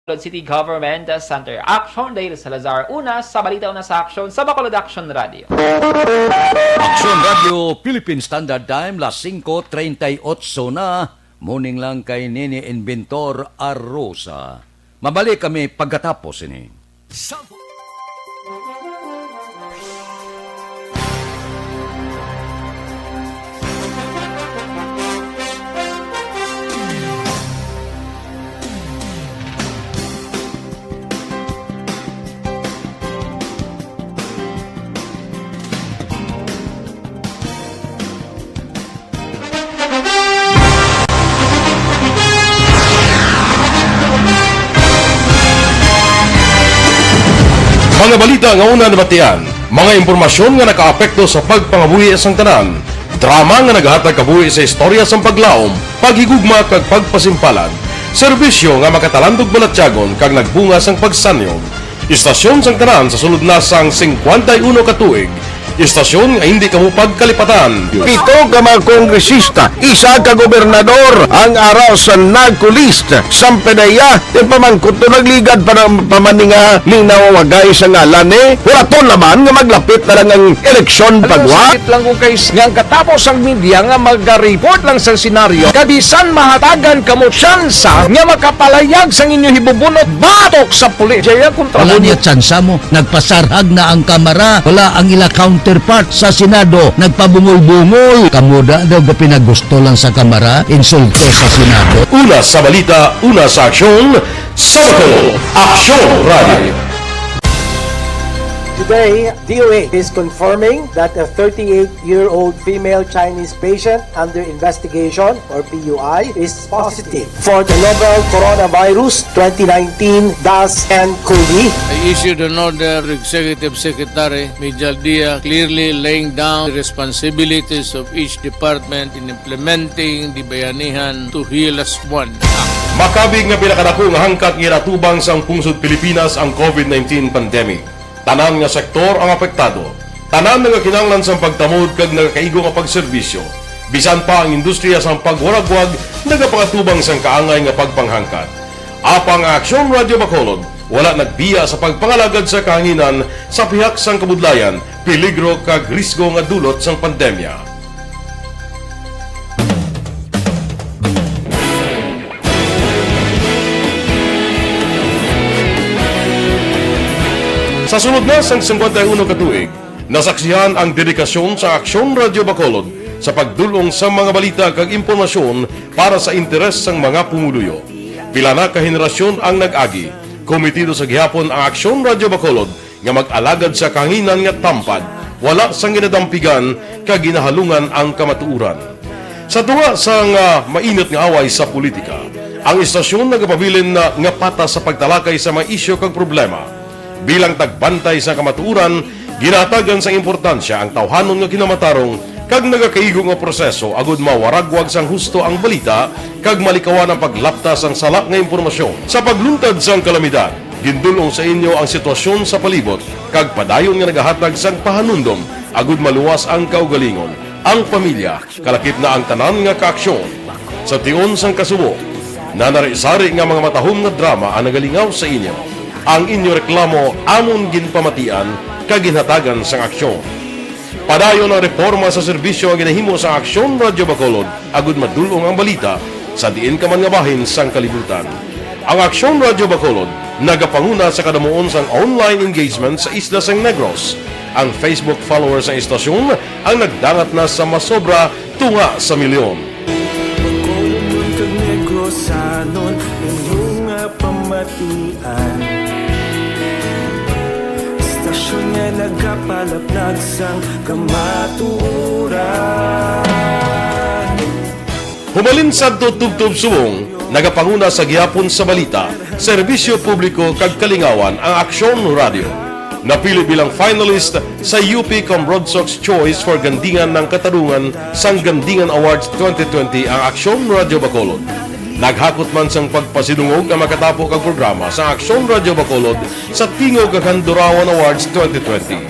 R: City Government Center. Action Dale Salazar, una sa balita, una sa aksyon sa Bacolod Action Radio.
A: Action Radio Philippine Standard Time, las 5:38 na. Morning lang kay Nini Inventor Arrosa. Mabalik kami pagkatapos ini.
T: Mga balita nga una nabatian, mga impormasyon nga nakaapekto sa pagpangabuhi sang tanan, drama nga naghatag kabuhi sa istorya sang paglaom, paghigugma kag pagpasimpalan, serbisyo nga makatalandog balatyagon kag nagbunga sang pagsanyog, istasyon sang tanan sa sulod na sang 51 ka tuig, istasyon nga hindi kamo pagkalipatan.
H: Pito ka mga kongresista, isa ka gobernador, ang araw sa nagkulist, sampedaya, yung pamangkot to nagligad para pamaninga linawagay sa ngalan huraton naman nga maglapit na lang ang eleksyon pagwa.
U: Sakit lang ko guys, nga katapos ang media nga mag-report lang sa senaryo, kabisan mahatagan kamo tsansa nga makapalayag sa inyo hibubunot batok sa pulis. Jaya kontra
V: wala niya tsansa mo, nagpasarhag na ang kamera, wala ang ila counterpart sa Senado, nagpabungol-bungol. Kamuda daw ga pinagusto lang sa kamera, insulto sa Senado.
T: Una sa balita, una sa aksyon, sa Bacolod Action Radio.
W: Today, DOA is confirming that a 38-year-old female Chinese patient under investigation, or PUI, is positive for the novel coronavirus 2019 DAS-CoV.
X: I issued an order, Executive Secretary Mijal Dia, clearly laying down the responsibilities of each department in implementing the Bayanihan to Heal as One Act.
T: Makabig nga pinakadako nga hangkat nga natubang sang pungsod Pilipinas ang COVID-19 pandemic. Tanan nga sektor ang apektado. Tanan nga kinahanglan sang pagtamod kag nagakaigo nga pagserbisyo. Bisan pa ang industriya sang pagwaragwag nagapangatubang sang kaangay nga pagpanghangkat. Apang Aksyon Radio Bacolod wala nagbiya sa pagpangalagad sa kahanginan sa pihak sang kabudlayan, peligro kag risgo nga dulot sang pandemya. Sa sunod na sang 51 katuig, nasaksihan ang dedikasyon sa Aksyon Radio Bacolod sa pagdulong sa mga balita kag impormasyon para sa interes sang mga pumuluyo. Pila na ka henerasyon ang nag-agi, komitido sa gihapon ang Aksyon Radio Bacolod nga mag-alagad sa kanginan nga tampad, wala sang ginadampigan kag ginahalungan ang kamatuuran. Sa tunga sang mainit nga away sa politika, ang istasyon nagapabilin na nga patas sa pagtalakay sa mga isyu kag problema. Bilang tagbantay sa kamatuuran, ginatagan sa importansya ang tawhanon nga kinamatarong kag nagakaigo nga proseso agud mawaragwag sang husto ang balita kag malikawan ang paglapta sang sala nga impormasyon. Sa pagluntad sang kalamidad, gindulong sa inyo ang sitwasyon sa palibot kag padayon nga nagahatag sang pahanundom agud maluwas ang kaugalingon, ang pamilya, kalakip na ang tanan nga kaaksyon. Sa tion sang kasubo, nanari-sari nga mga matahom nga drama ang nagalingaw sa inyo. Ang inyo reklamo amon ginpamatian kaginhatagan sang aksyon. Padayon ang reforma sa serbisyo ang ginahimo sa Aksyon Radio Bacolod agud madulong ang balita sa diin ka man nga bahin sang kalibutan. Ang Aksyon Radio Bacolod nagapanguna sa kadamuon sang online engagement sa Isla sang Negros. Ang Facebook followers sa istasyon ang nagdangat na sa masobra tunga sa milyon.
F: Bacolod kag Negros sanon inyong pamatian. Istasyon nga nagapalaplag sang kamatuuran.
T: Humalin sa tugtub subong, nagapanguna sa gihapon sa balita, serbisyo publiko kag kalingawan ang Aksyon Radio. Napili bilang finalist sa UP Broadsox Choice for Gandingan ng Katarungan sang Gandingan Awards 2020 ang Aksyon Radio Bacolod. Naghakot man sang pagpasidungog ang makatapo kag programa sa Aksyon Radio Bacolod sa Tingog kag Handurawan Awards 2020.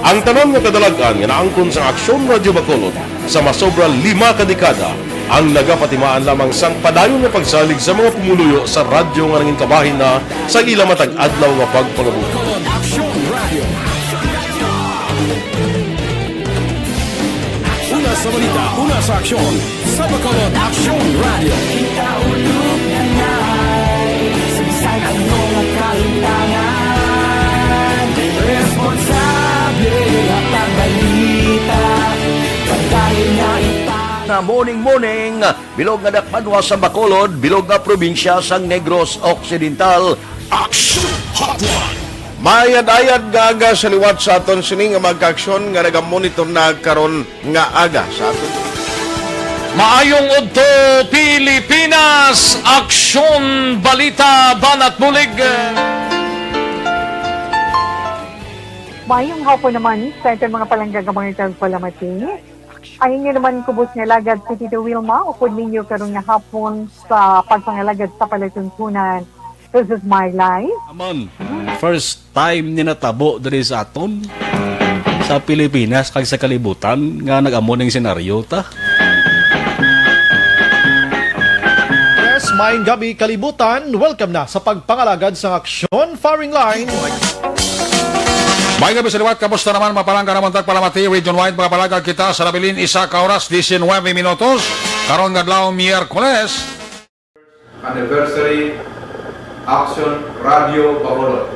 T: Ang tanan nga kadalagan nga naangkon sa Aksyon Radio Bacolod sa masobra 5 ka dekada ang nagapatimaan lamang sang padayon nga pagsalig sa mga pumuluyo sa radyo nga nangin kabahin na sa ilang matag adlaw nga pagpangabuhi.
P: Una sa balita, una sa aksyon, sa Bacolod Action Radio.
E: Kita ulog na na'y Saysay ang mga kaintangan Responsable at pagbalita Pagkain na
A: na morning, bilog nga dakpanwa sa Bacolod, bilog nga probinsya sang Negros Occidental.
P: Action Hotline!
H: Mayad-ayad nga aga sa liwat sa aton sini nga magka-aksyon nga nagamonitor na karon nga aga sa aton.
U: Maayong udto Pilipinas, aksyon balita banat mulig.
B: Mayong hapon naman sa ating mga palanggagamangitan palamati. Ayun nyo naman kubos nga lagad si Tito Wilma, upod ninyo karong nga hapon sa pagpangalagad sa palatuntunan. This is my life.
K: Aman, first time ni natabo diri sa aton sa Pilipinas kag sa kalibutan nga nag-amo ning senaryo ta.
D: Yes, maayong gabi kalibutan. Welcome na sa pagpangalagad sa aksyon firing line.
G: May gabi sa liwat, kamusta naman mapalangga naman tagpalamati, region-wide mga palagag kita sa labilin, isa ka oras, 19 minutos, karon nga adlaw Miyerkules.
I: Anniversary Action Radio Bacolod.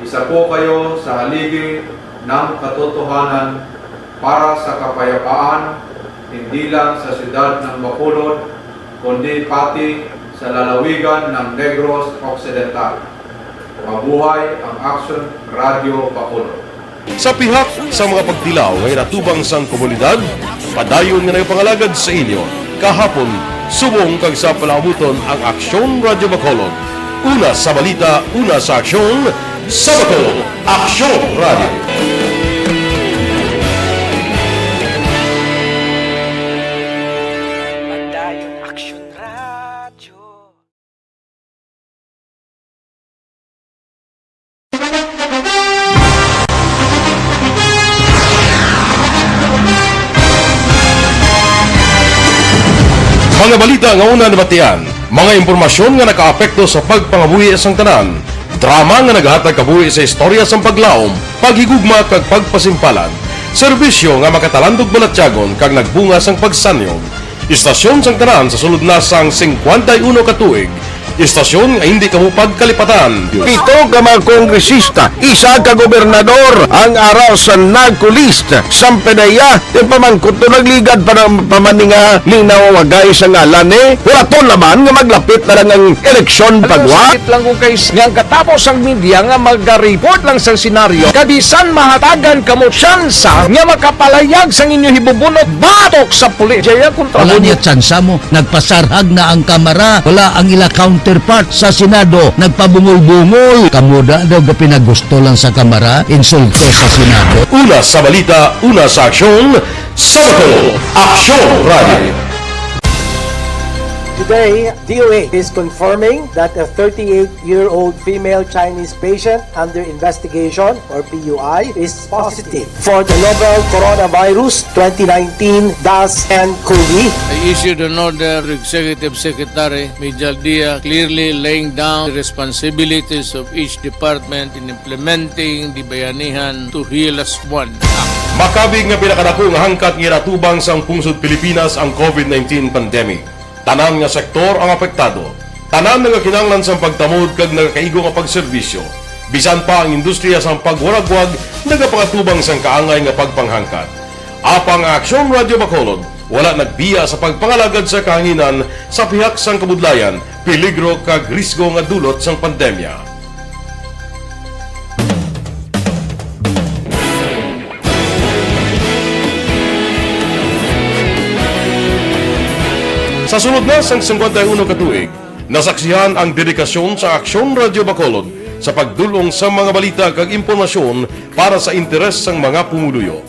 I: Isa po kayo sa haligi ng katotohanan para sa kapayapaan, hindi lang sa siyudad ng Bacolod, kundi pati sa lalawigan ng Negros Occidental. Mabuhay ang Action Radio Bacolod.
T: Sa pihak sa mga pagtilaw ngay natubang sang komunidad, padayon nga nagpangalagad sa inyo. Kahapon, subong kag sa palabuton ang Aksyon Radio Bacolod. Una sa balita, una sa aksyon, sa Bacolod, Aksyon Radio. Mga balita nga una nabatian, mga impormasyon nga nakaapekto sa pagpangabuhi sang tanan, drama nga naghatag kabuhi sa istorya sang paglaom, paghigugma kag pagpasimpalan, serbisyo nga makatalandog balatyagon kag nagbunga sang pagsanyog, istasyon sang tanan sa sulod na sang 51 ka tuig, istasyon nga hindi kamupag kalipatan.
H: Pito ka mga kongresista, isa ka gobernador ang araw sa nagkulist sang pedaya di pamangkot to nagligad para pamaninga linaw wagay sa ngalan wala to naman nga maglapit na lang ang eleksyon pagwa.
U: Sakit lang kung kayo nga katapos ang media nga mag-report lang sa senaryo kabisan mahatagan kamo tsansa nga makapalayag sang inyo hibubunot batok sa pulis. Jaya kontra
V: Wala niya tsansa mo, nagpasarhag na ang kamera, wala ang ila counterpart sa Senado, nagpabungol-bungol. Kamuda daw ga pinagusto lang sa kamera, insulto sa Senado.
T: Una sa balita, una sa aksyon, sa Bacolod, Aksyon Radio.
W: Today, DOA is confirming that a 38-year-old female Chinese patient under investigation, or PUI, is positive for the novel coronavirus 2019-nCoV.
X: I issued an order to Executive Secretary Mijal Dia clearly laying down the responsibilities of each department in implementing the Bayanihan to Heal as One Act.
T: Makabig nga pinakadako nga hangkat nga natubang sang pungsod Pilipinas ang COVID-19 pandemic. Tanan nga sektor ang apektado. Tanan nga kinahanglan sang pagtamod kag nagakaigo nga pagserbisyo. Bisan pa ang industriya sang pagwaragwag nagapangatubang sang kaangay nga pagpanghangkat. Apang Aksyon Radio Bacolod wala nagbiya sa pagpangalagad sa kahanginan sa pihak sang kabudlayan, peligro kag risgo nga dulot sang pandemya. Sa sunod na sang 51 ka tuig, nasaksihan ang dedikasyon sa Aksyon Radio Bacolod sa pagdulong sa mga balita kag impormasyon para sa interes sang mga pumuluyo.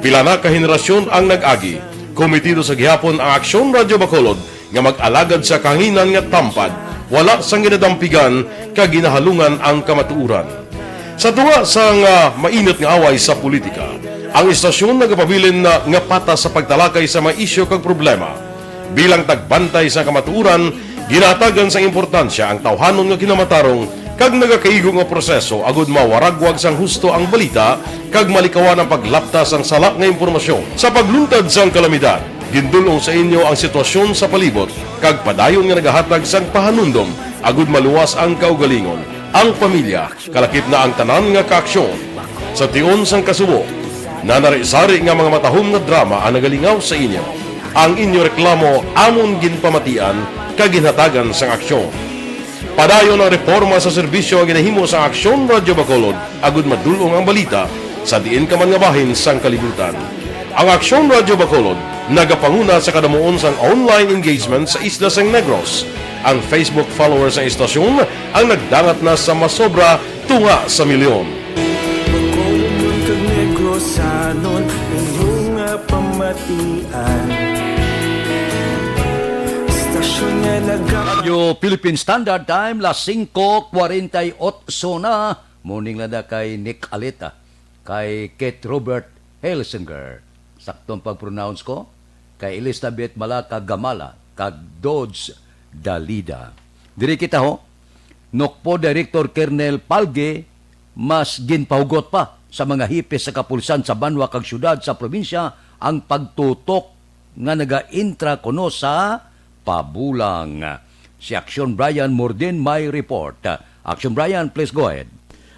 T: Pila na ka henerasyon ang nag-agi, komitido sa gihapon ang Aksyon Radio Bacolod nga mag-alagad sa kahanginan nga tampad, wala sang ginadampigan kag ginahalungan ang kamatuuran. Sa tunga sang mainit nga away sa politika, ang istasyon nagapabilin na nga patas sa pagtalakay sa mga isyu kag problema. Bilang tagbantay sa kamatuuran, ginatagan sa importansya ang tawhanon nga kinamatarong kag nagakaigo nga proseso agud mawaragwag sang husto ang balita kag malikawan ang paglaptas ang salak nga impormasyon. Sa pagluntad sang kalamidad, gindulong sa inyo ang sitwasyon sa palibot kag padayon nga nagahatag sang pahanundom agud maluwas ang kaugalingon, ang pamilya, kalakip na ang tanan nga kaaksyon. Sa tion sang kasubo, nanari-sari nga mga matahom nga drama ang nagalingaw sa inyo. Ang inyo reklamo amon ginpamatian kag ginhatagan sang aksyon. Padayon ang reforma sa serbisyo ang ginahimo sa Aksyon Radyo Bacolod agud madulong ang balita sa diin ka man nga bahin sang kalibutan. Ang Aksyon Radyo Bacolod nagapanguna sa kadamuon sang online engagement sa Isla San Negros. Ang Facebook followers sa istasyon ang nagdangat na sa masobra tunga sa milyon.
F: Kag negrosanon inyong pamatian.
A: Radio Philippine Standard Time, las 5:48 na. Morning lada kay Nick Alita, kay Kate Robert Helsinger. Saktong pag-pronounce ko. Kay Elizabeth Malaka Gamala, kag Dodge Dalida. Diri kita ho, Nokpo Director Kernel Palge, mas ginpahugot pa sa mga hipes sa kapulsan sa banwa kag syudad sa probinsya ang pagtutok nga naga-intra kuno sa pabulang. Si Action Brian Morden may report. Action Brian, please go ahead.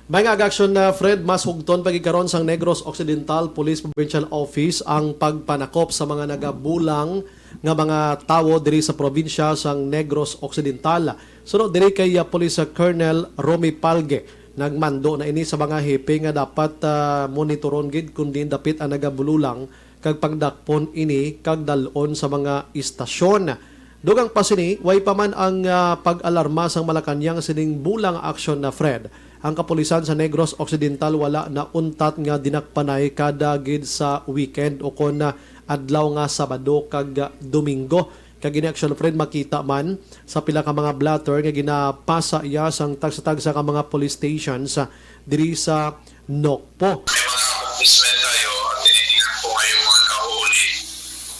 D: May nga action na Fred, mas hugton pagikaroon sang Negros Occidental Police Provincial Office ang pagpanakop sa mga nagabulang nga mga tawo diri sa probinsya sang Negros Occidental. Sunod diri kay Police Colonel Romy Palge, nagmando na ini sa mga hipe nga dapat monitoron gid kundi dapit ang nagabululang kag pagdakpon ini kag dalon sa mga istasyon. Dugang pa sini, way pa man ang pag-alarma sang Malacañang sining bulang aksyon na Fred. Ang kapulisan sa Negros Occidental wala na untat nga dinakpanay kada gid sa weekend o kon adlaw nga Sabado kag Domingo. Kag gini action Fred makita man sa pila ka mga blatter nga ginapasa iya sang tagsa-tag sa mga police stations diri sa Nokpo.
J: Policemen tayo at tinitingnan po ngayon mga kahuli.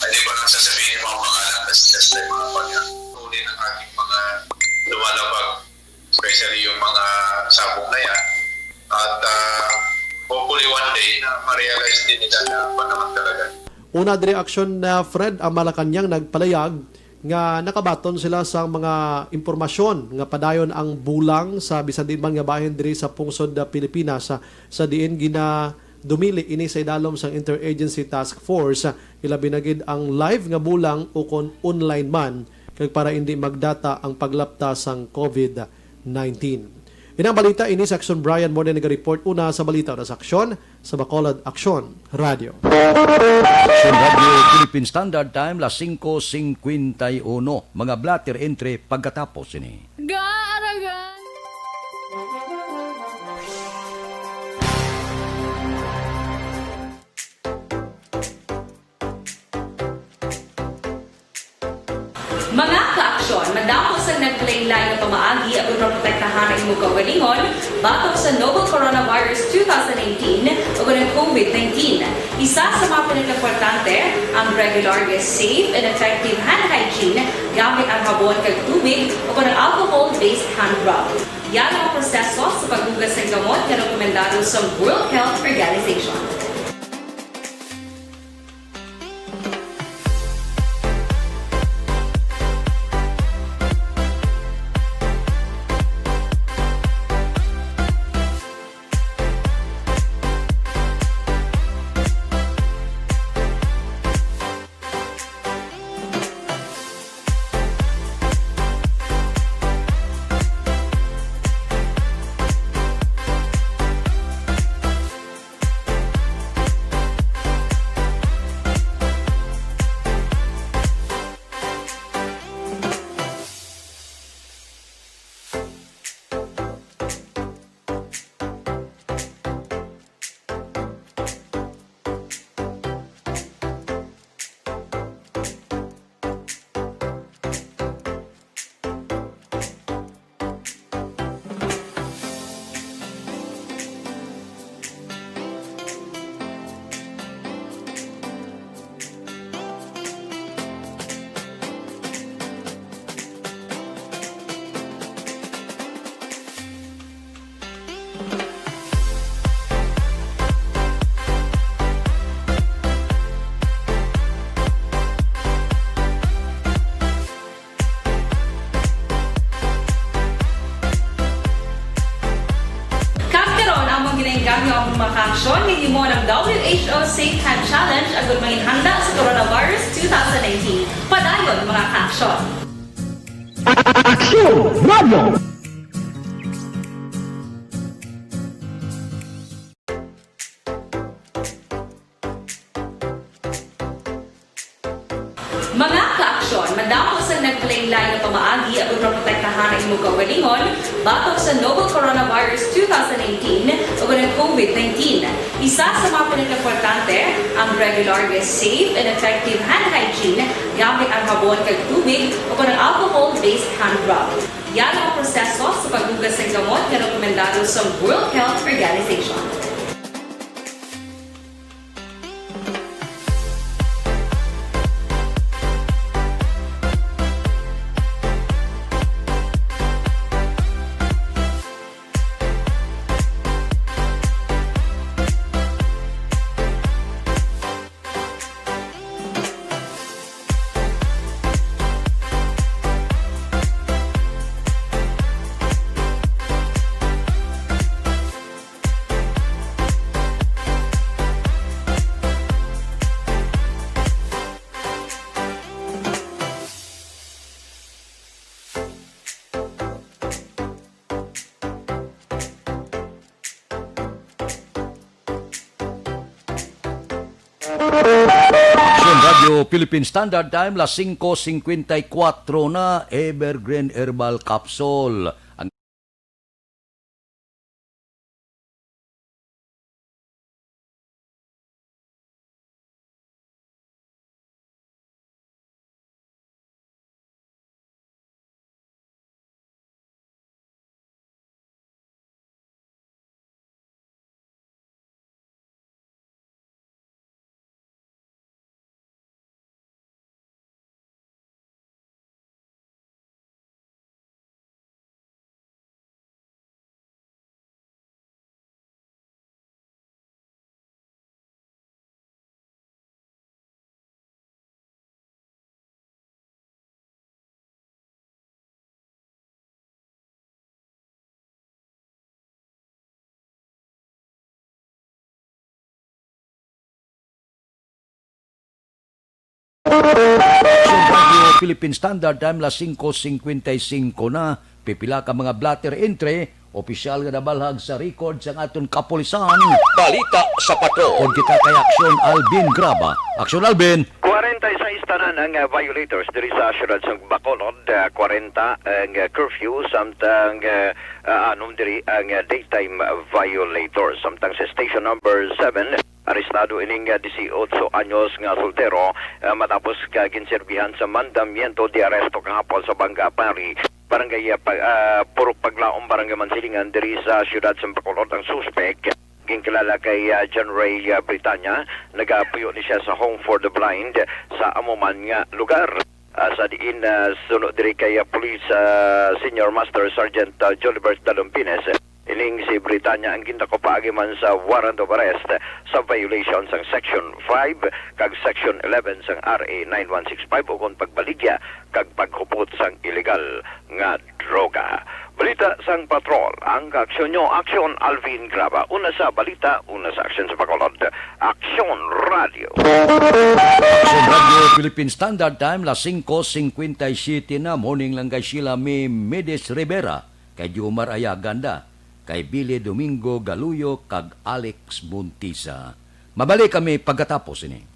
J: Hindi ko lang sasabihin yung mga pangalan kasi sa mga pag-huli ng ating mga lumalabag, especially yung mga sabong na yan. At hopefully one day na ma-realize din nila na pa naman talaga.
D: Una diri action na Fred, ang Malacañang nagpalayag nga nakabaton sila sa mga impormasyon nga padayon ang bulang sa bisan din man nga bahin diri sa pungsod da Pilipinas sa diin gina dumili ini sa idalom sang Interagency Task Force ilabi na gid ang live nga bulang o kon online man kag para hindi magdata ang paglaptas sang COVID-19. Inang balita ini sa Action Brian Morden nag-report una sa balita na sa Aksyon sa Bacolod Action Radio.
A: Action Radio Philippine Standard Time, las 5:51. Mga blatter entry pagkatapos ini.
L: Garagan!
M: Mga ka-aksyon, madapos ang naglaylay na pamaagi at protektahan ang imong kaugalingon batok sa novel coronavirus 2018 o ng COVID-19. Isa sa mga pinaka-importante ang regular, safe and effective hand hygiene gamit ang habon kag tubig o ng alcohol-based hand rub. Yan ang proseso sa paghugas ng gamot na rekomendado sa World Health Organization. main handa sa coronavirus 2019. Padayon mga ka-aksyon.
U: Aksyon Radio!
M: Mga ka-aksyon, madamo sa naglaylay ng pamaagi at protektahan ang imong kaugalingon batok sa novel coronavirus 2018 o ng COVID-19. Isa sa mga pinaka-importante ang regular, safe, and effective hand hygiene gamit ang habon kag tubig o ng alcohol-based hand rub. Yan ang proseso sa paghugas ng gamot na rekomendado sa World Health Organization.
A: Aksyon Radio Philippine Standard Time, las 5:54 na, Evergreen Herbal Capsule. Ang Radio Philippine Standard Time, las 5:55 na, pipila ka mga blatter entry, opisyal nga nabalhag sa record sa aton kapulisan.
Q: Balita sa patrol.
A: Kung kita kay Aksyon Alvin Graba. Aksyon Alvin.
Q: 46 tanan ang violators diri sa syudad sa Bacolod, 40 ang curfew samtang anong diri ang daytime violators. Samtang sa station number 7 arestado ining 18 anyos nga soltero matapos kaginserbihan sa mandamiento de aresto kahapon sa Banga Pari. Barangay puro paglaom barangay Mansilingan diri sa syudad sa Bacolod. Ang suspect kilala kay John Ray Britanya, nagapuyo ni siya sa Home for the Blind sa amuman nga lugar. Sa diin sunod diri kay Police Senior Master Sergeant Jolibert Dalumpines. Iling si Britanya ang gintakopaagi man sa warrant of arrest sa violation sang Section 5 kag Section 11 sang RA 9165 ukon pagbaligya kag paghupot sang illegal nga droga. Balita sang patrol, ang aksyon nyo, Aksyon Alvin Graba. Una sa balita, una sa aksyon sa Bacolod. Aksyon Radio.
A: Aksyon Radio Philippine Standard Time, las 5:57 na, morning lang kay Sheila May Medes Rivera, kay Jumar Ayaganda, kay Billy Domingo Galuyo, kag Alex Montisa. Mabalik kami pagkatapos ini.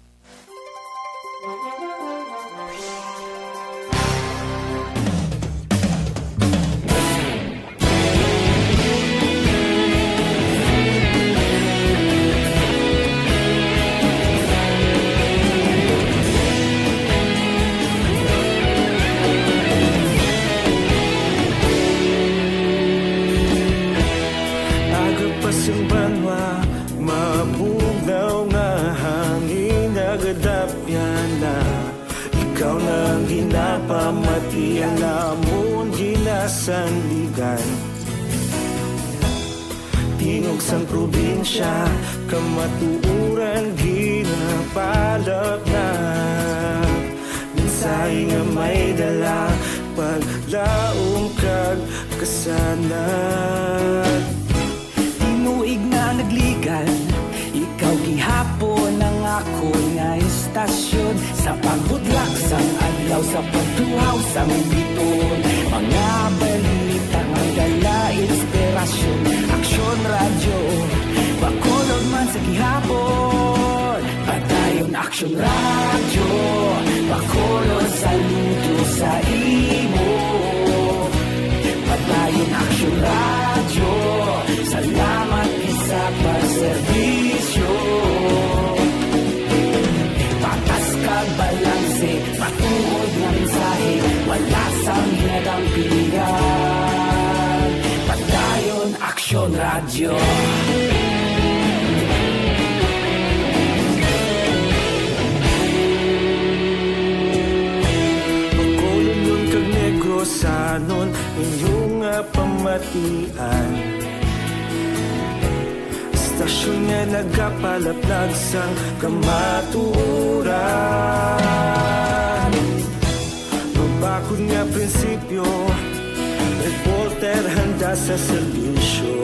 F: Ikaw nang ginapamati ang amon ginasandigan. Tingog sang probinsya, kamatuuran ginapalap na. Minsay nga may dala, paglaong kag kasanat.
E: Tinuig na nagligan, ikaw gihapon ang ako nga istasyon sa pagbudlak sang adlaw sa pagtuhaw sang biton. Mga balita nga dala inspirasyon, aksyon radyo, Bacolod man sa gihapon. Padayon aksyon radyo, Bacolod saludo sa imo. Padayon aksyon radyo, salamat isa pa serbisyo. Patas kag balanse, patuod nga mensahe, wala sang hinagang pilihan. Padayon aksyon radyo.
F: Bacolod nun kag Negrosanon, inyong pamatian. Stasyon nga nagapalaplag sang kamatuoran. Mabakod nga prinsipyo, reporter handa sa serbisyo.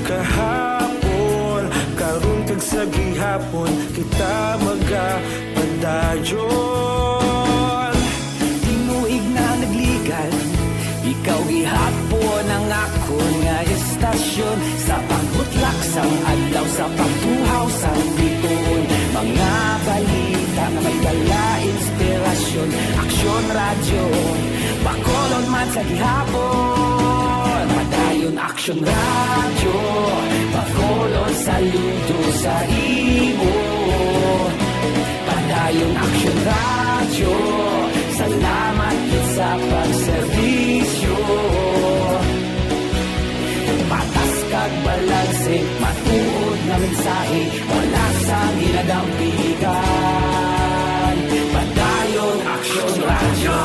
F: Kahapon, karon kag sa gihapon, kita magapadayon.
E: Tinuig na nagligan, ikaw gihapon ang akon nga istasyon sa pagbutlak sang adlaw sa pagtuhaw sang biton. Mga balita na may dala inspirasyon, aksyon radyo, Bacolod man sa gihapon. Padayon aksyon radyo, Bacolod saludo sa imo. Padayon aksyon radyo, salamat sa pagserbisyo. Patas kag balanse, matuod na mensahe, wala sa ginadampigan. Padayon aksyon radyo.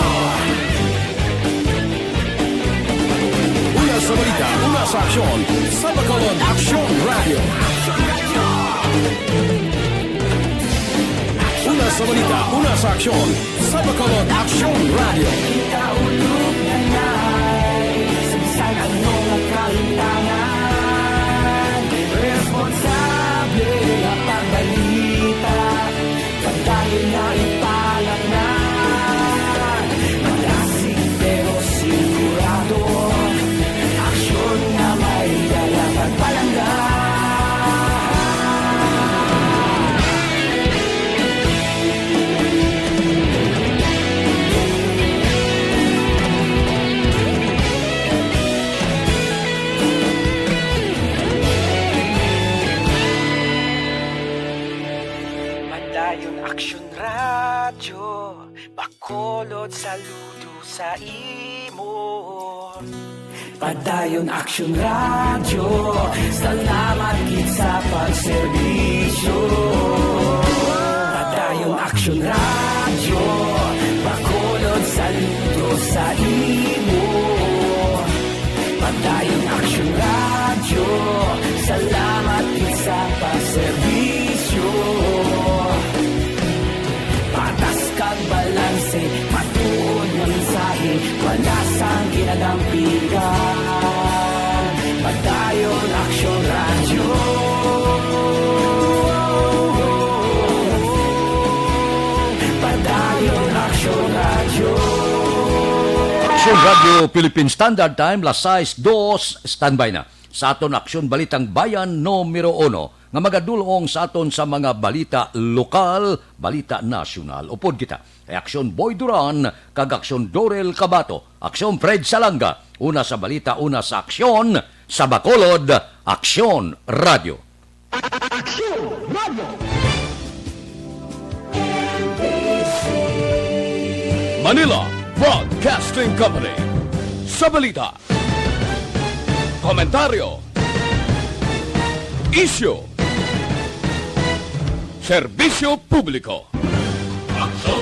P: Una sa balita, una sa aksyon, sa Bacolod Aksyon Radio. Una sa balita, una sa aksyon, sa Bacolod Aksyon Radio.
E: Kita ulog na na'y Samsan anong nagkahintangan. Responsable ang pagbalita, padayon na ipalat na. Malasig pero sigurado, aksyon na may dala pagpalangga. Padayon aksyon radyo, Bacolod saludo sa imo. Padayon aksyon radyo, salamat gid sa pagserbisyo. Padayon aksyon radyo, Bacolod saludo sa imo. Padayon aksyon radyo, salamat gid sa pagserbisyo. Patas kag balanse, matuod nga mensahe, wala sang ginadampigan. Padayon aksyon radyo. Padayon aksyon radyo.
A: Aksyon Radio Philippine Standard Time, las 6:02, standby na. Sa aton aksyon balitang bayan numero 1 nga magadulong sa aton sa mga balita lokal, balita nasyonal. Upod kita ay aksyon Boy Duran kag aksyon Dorel Cabato, aksyon Fred Salanga, una sa balita, una sa aksyon sa Bacolod Aksyon Radio.
P: Aksyon Radio. Manila Broadcasting Company. Sa balita, komentaryo, issue, serbisyo publiko. Aksyon!